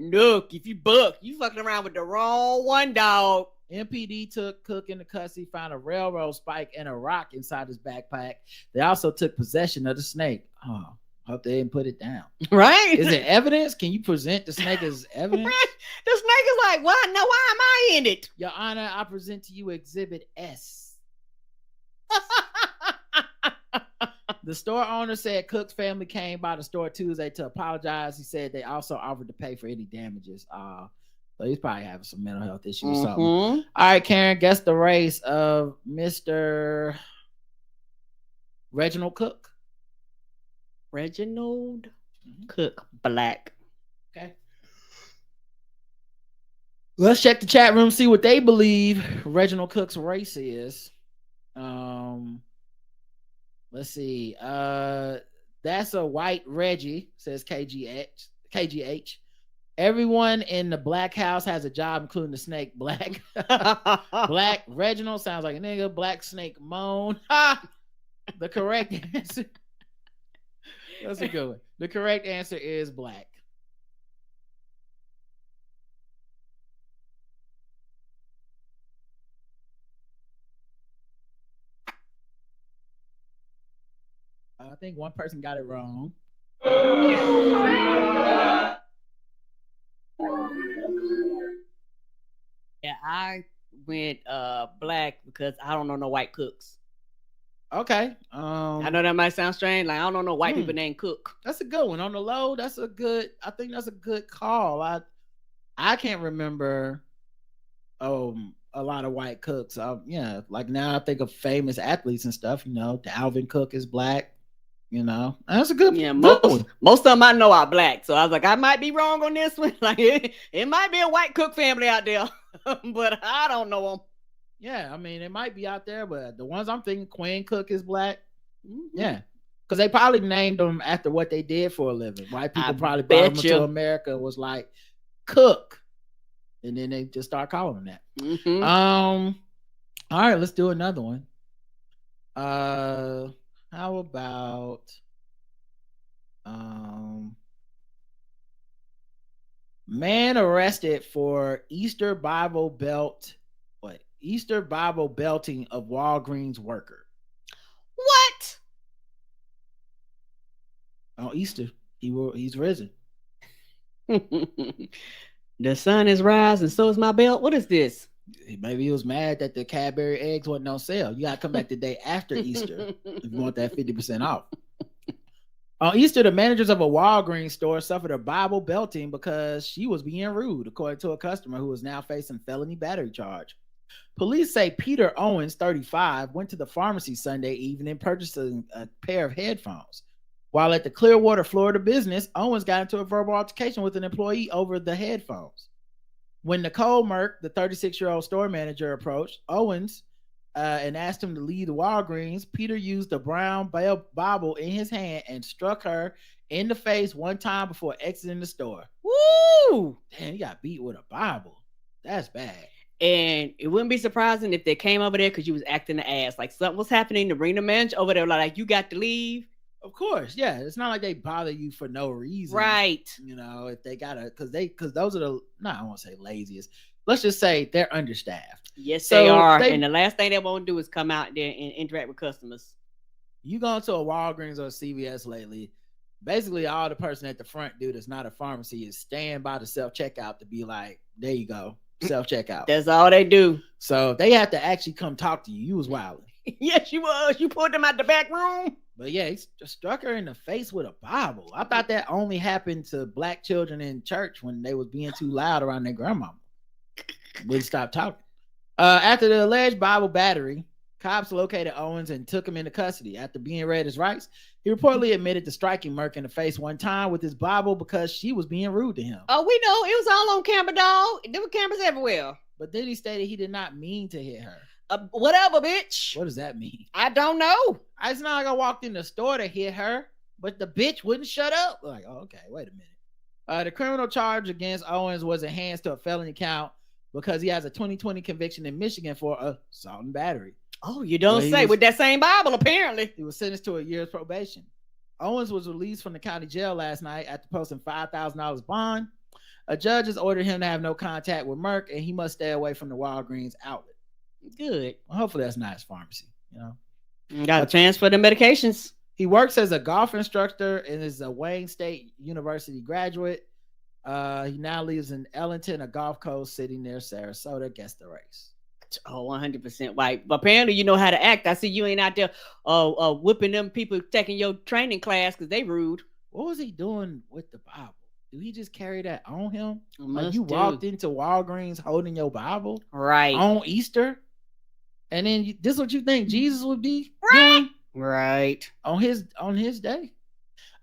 Look, if you buck, you fucking around with the wrong one, dog. MPD took Cook into custody, found a railroad spike and a rock inside his backpack. They also took possession of the snake. Oh, hope they didn't put it down. Right? Is it evidence? Can you present the snake as evidence? Right? The snake is like, why? Now, why am I in it? Your Honor, I present to you Exhibit S. The store owner said Cook's family came by the store Tuesday to apologize. He said they also offered to pay for any damages. So he's probably having some mental health issues or something. All right, Karen, guess the race of Mr. Reginald Cook. Reginald Cook, black. Okay. Let's check the chat room, see what they believe Reginald Cook's race is. Let's see. That's a white Reggie, says KGH. Everyone in the black house has a job, including the snake Black. Black Reginald sounds like a nigga. Black Snake Moan. The correct answer. That's a good one. The correct answer is black. I think one person got it wrong. Yeah, I went black because I don't know no white cooks. Okay. I know that might sound strange. Like, I don't know no white people named Cook. That's a good one. On the low, I think that's a good call. I can't remember a lot of white cooks. Yeah, like now I think of famous athletes and stuff, Dalvin Cook is black, That's a good one. Most of them I know are black. So I was like, I might be wrong on this one. Like it might be a white Cook family out there, but I don't know them. Yeah, I mean, it might be out there, but the ones I'm thinking, Quinn Cook is black. Yeah, because they probably named them after what they did for a living. White people probably brought them to America, was like, Cook. And then they just start calling them that. All right, let's do another one. How about man arrested for Easter Bible belting of Walgreens worker. What? On Easter, he's risen. The sun is rising, so is my belt. What is this? Maybe he was mad that the Cadbury eggs wasn't on sale. You gotta come back the day after Easter if you want that 50% off. On Easter, the managers of a Walgreens store suffered a Bible belting because she was being rude, according to a customer who is now facing felony battery charge. Police say Peter Owens, 35, went to the pharmacy Sunday evening purchasing a pair of headphones. While at the Clearwater, Florida business, Owens got into a verbal altercation with an employee over the headphones. When Nicole Merck, the 36-year-old store manager, approached Owens and asked him to leave the Walgreens, Peter used the brown Bible in his hand and struck her in the face one time before exiting the store. Woo! Damn, he got beat with a Bible. That's bad. And it wouldn't be surprising if they came over there because you was acting the ass. Like something was happening to bring the manager over there. Like, you got to leave. Of course, yeah. It's not like they bother you for no reason, right? If they gotta, because those are I won't say laziest. Let's just say they're understaffed. Yes, so they are. And the last thing they want to do is come out there and interact with customers. You going to a Walgreens or a CVS lately? Basically, all the person at the front do that's not a pharmacy is stand by the self checkout to be like, there you go, self checkout. That's all they do. So they have to actually come talk to you. You was wilding. Yes, you was. You pulled them out the back room. But yeah, he just struck her in the face with a Bible. I thought that only happened to black children in church when they was being too loud around their grandmama. Wouldn't stop talking. After the alleged Bible battery, cops located Owens and took him into custody. After being read his rights, he reportedly admitted to striking Merck in the face one time with his Bible because she was being rude to him. Oh, we know. It was all on camera, dog. There were cameras everywhere. But then he stated he did not mean to hit her. Whatever, bitch. What does that mean? I don't know. It's not like I walked in the store to hit her, but the bitch wouldn't shut up. Like, oh, okay, wait a minute. The criminal charge against Owens was enhanced to a felony count because he has a 2020 conviction in Michigan for assault and battery. Oh, you don't say. With that same Bible, apparently. He was sentenced to a year's probation. Owens was released from the county jail last night after posting $5,000 bond. A judge has ordered him to have no contact with Merck, and he must stay away from the Walgreens outlet. Good. Well, hopefully that's not his pharmacy. Got a chance for the medications. He works as a golf instructor and is a Wayne State University graduate. He now lives in Ellington, a golf course sitting near Sarasota. Guess the race. Oh, 100% white. But apparently you know how to act. I see you ain't out there whipping them people taking your training class because they rude. What was he doing with the Bible? Do he just carry that on him? Like Must you do. walked into Walgreens holding your Bible Right. on Easter, and then this is what you think Jesus would be doing Right. on his day?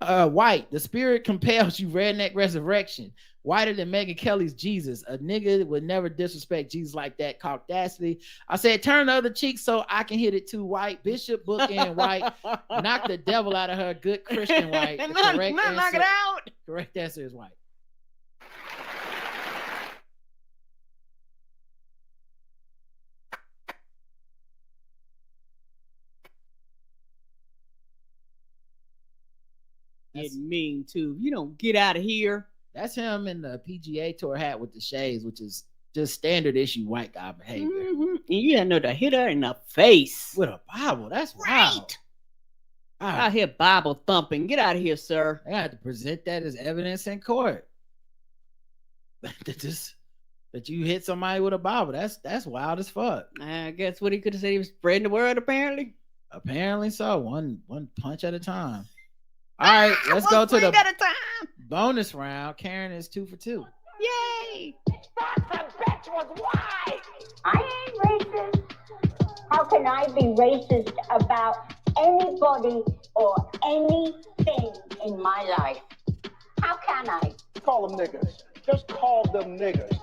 White, the spirit compels you, redneck resurrection. Whiter than Megyn Kelly's Jesus. A nigga would never disrespect Jesus like that. Audacity. I said, turn the other cheek so I can hit it too. White. Bishop bookend white. Knock the devil out of her. Good Christian white. The knock it out. Correct answer is white. It's mean too. You don't get out of here. That's him in the PGA Tour hat with the shades, which is just standard issue white guy behavior. Mm-hmm. And you gotta know to hit her in the face with a Bible. That's wild. Out here Bible thumping. Get out of here, sir. I got to present that as evidence in court. That you hit somebody with a Bible. That's wild as fuck. I guess what he could have said, he was spreading the word. Apparently so. One punch at a time. All right, let's go to the bonus round. Karen is 2 for 2. Yay! The bitch was white. I ain't racist. How can I be racist about anybody or anything in my life? How can I? Call them niggas. Just call them niggas.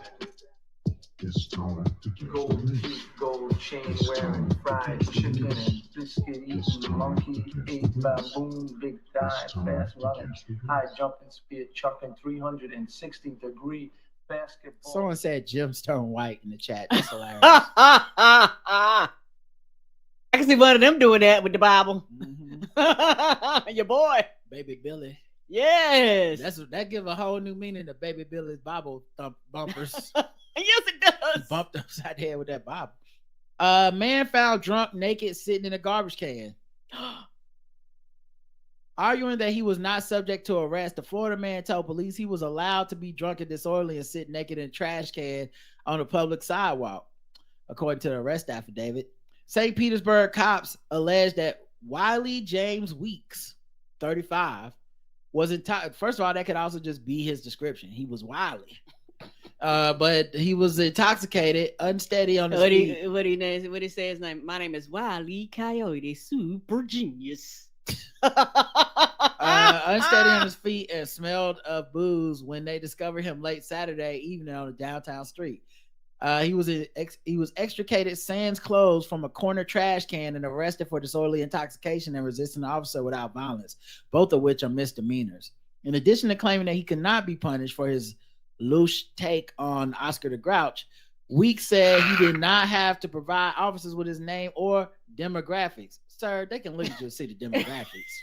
It's time to get gold teeth, gold chain wearing, fried chicken and biscuit eating, monkey ate baboon, big dive, fast running, high jumping, spear chucking, 360-degree basketball. Someone said Gemstone White in the chat. That's hilarious. I can see one of them doing that with the Bible. Mm-hmm. Your boy, Baby Billy. Yes, that give a whole new meaning to Baby Billy's Bible bumpers. Yes, it does. Bumped upside the head with that Bible. Man found drunk, naked, sitting in a garbage can. Arguing that he was not subject to arrest, the Florida man told police he was allowed to be drunk and disorderly and sit naked in a trash can on a public sidewalk, according to the arrest affidavit. St. Petersburg cops alleged that Wiley James Weeks, 35, was intoxicated. First of all, that could also just be his description. He was Wiley. But he was intoxicated, unsteady on his feet. What he says? My name is Wiley Coyote, super genius. Unsteady on his feet and smelled of booze when they discovered him late Saturday evening on a downtown street. He was extricated sans clothes from a corner trash can and arrested for disorderly intoxication and resisting an officer without violence, both of which are misdemeanors. In addition to claiming that he could not be punished for his loose take on Oscar the Grouch, Weeks said he did not have to provide officers with his name or demographics. Sir, they can look at you and see the demographics.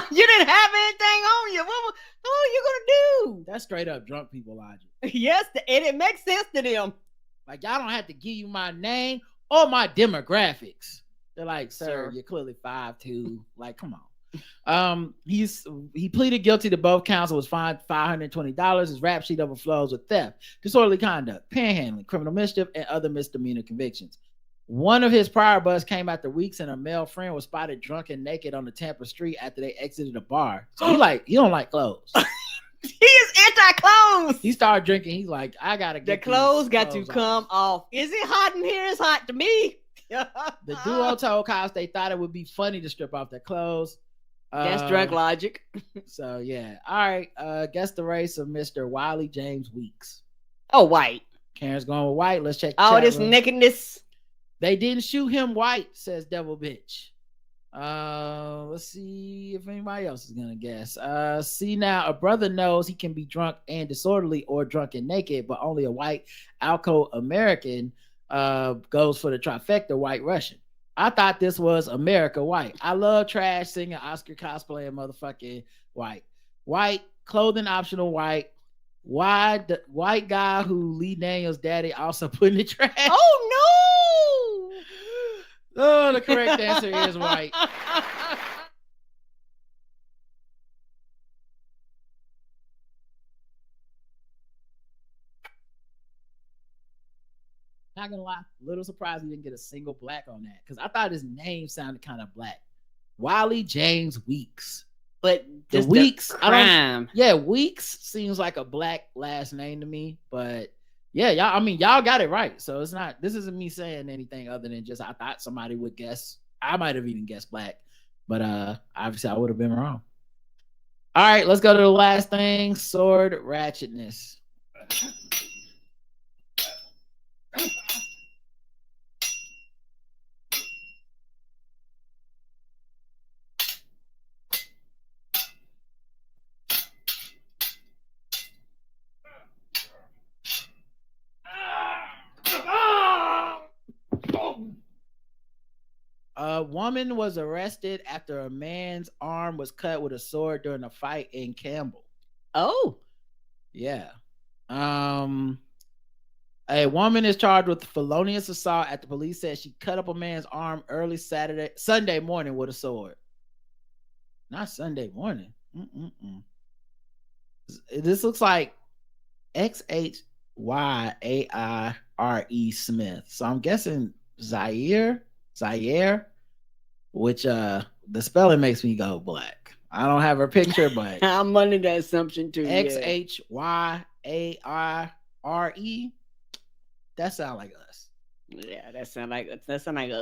You didn't have anything on you. What are you gonna do? That's straight up drunk people logic. Yes, and it makes sense to them. Like, y'all don't have to give you my name or my demographics. They're like, sir, you're clearly 5'2". Like, come on. He pleaded guilty to both counts and was fined $520. His rap sheet overflows with theft, disorderly conduct, panhandling, criminal mischief, and other misdemeanor convictions. One of his prior busts came after Weeks and a male friend was spotted drunk and naked on the Tampa street after they exited a bar. So he don't like clothes. He is anti-clothes. He started drinking. He's like, I gotta get the clothes got to come off. Is it hot in here? It's hot to me. The duo told cops they thought it would be funny to strip off their clothes. That's drug logic. So yeah. All right. Guess the race of Mr. Wiley James Weeks. Oh, white. Karen's going with white. Let's check. All this nakedness. They didn't shoot him white, says Devil Bitch. Let's see if anybody else is gonna guess. See now, a brother knows he can be drunk and disorderly or drunk and naked, but only a white Alco American goes for the trifecta white Russian. I thought this was America white. I love trash singing, Oscar cosplaying, motherfucking white. White, clothing optional white. White guy who Lee Daniels' daddy also put in the trash. Oh no! Oh, the correct answer is white. Not gonna lie, little surprised we didn't get a single black on that because I thought his name sounded kind of black. Wiley James Weeks. But The just Weeks, the I don't. crime. Yeah, Weeks seems like a black last name to me, but yeah, y'all. I mean, y'all got it right. So it's not. This isn't me saying anything other than just I thought somebody would guess. I might have even guessed black, but obviously I would have been wrong. All right, let's go to the last thing: sword ratchetness. A woman was arrested after a man's arm was cut with a sword during a fight in Campbell. Oh, Yeah. A woman is charged with felonious assault after police said she cut up a man's arm early Sunday morning with a sword. Not Sunday morning. This looks like XHYAIRE Smith. So I'm guessing Zaire, which the spelling makes me go black. I don't have her picture, but I'm under that assumption too. XHYAIRE. That sounds like us. Yeah, that sound like a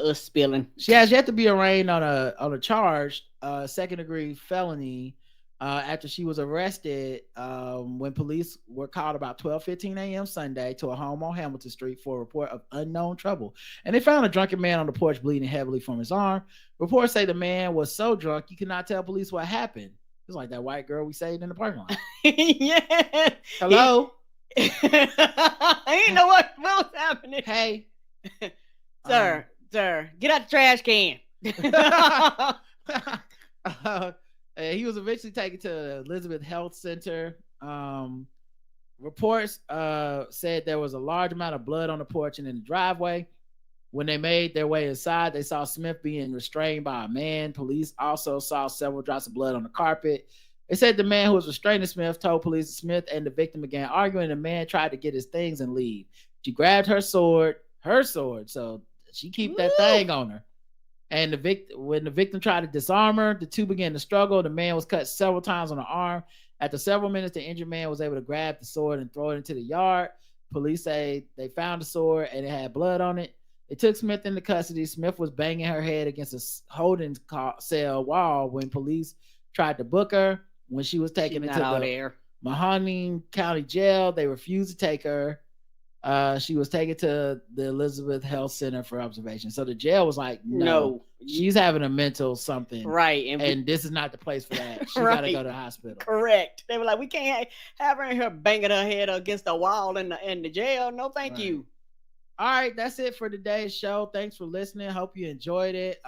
us spelling. She has yet to be arraigned on a charge, second degree felony, after she was arrested when police were called about 12:15 a.m. Sunday to a home on Hamilton Street for a report of unknown trouble. And they found a drunken man on the porch bleeding heavily from his arm. Reports say the man was so drunk you could not tell police what happened. It's like that white girl we saved in the parking lot. Yeah. Hello? I didn't know what was happening. Hey. Sir, get out the trash can. He was eventually taken to Elizabeth Health Center. Reports said there was a large amount of blood on the porch and in the driveway. When they made their way inside, they saw Smith being restrained by a man. Police also saw several drops of blood on the carpet. They said the man who was restraining Smith told police Smith and the victim began arguing. The man tried to get his things and leave. She grabbed her sword, so she keep that thing on her. And when the victim tried to disarm her, the two began to struggle. The man was cut several times on the arm. After several minutes, the injured man was able to grab the sword and throw it into the yard. Police say they found the sword and it had blood on it. They took Smith into custody. Smith was banging her head against a holding cell wall when police tried to book her. When she was taken into the Mahoning County Jail, they refused to take her. She was taken to the Elizabeth Health Center for observation. So the jail was like, no, she's having a mental something. Right. And this is not the place for that. She got to go to the hospital. Correct. They were like, we can't have her in here banging her head against the wall in the jail. No, thank you. All right. That's it for today's show. Thanks for listening. Hope you enjoyed it.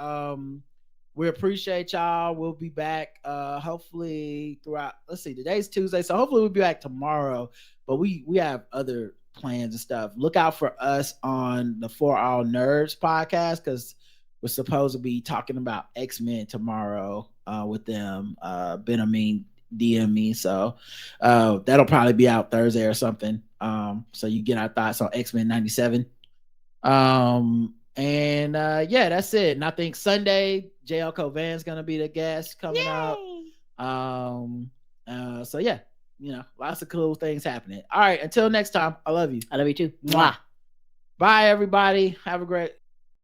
We appreciate y'all. We'll be back hopefully throughout. Let's see, today's Tuesday, so hopefully we'll be back tomorrow. But we have other plans and stuff. Look out for us on the For All Nerds podcast because we're supposed to be talking about X-Men tomorrow with them. Benjamin DM me, so that'll probably be out Thursday or something. So you get our thoughts on X-Men 97. Yeah, that's it. And I think Sunday, JL Covan's gonna be the guest coming up. So yeah, lots of cool things happening. All right, until next time, I love you. I love you too. Mwah. Bye, everybody. Have a great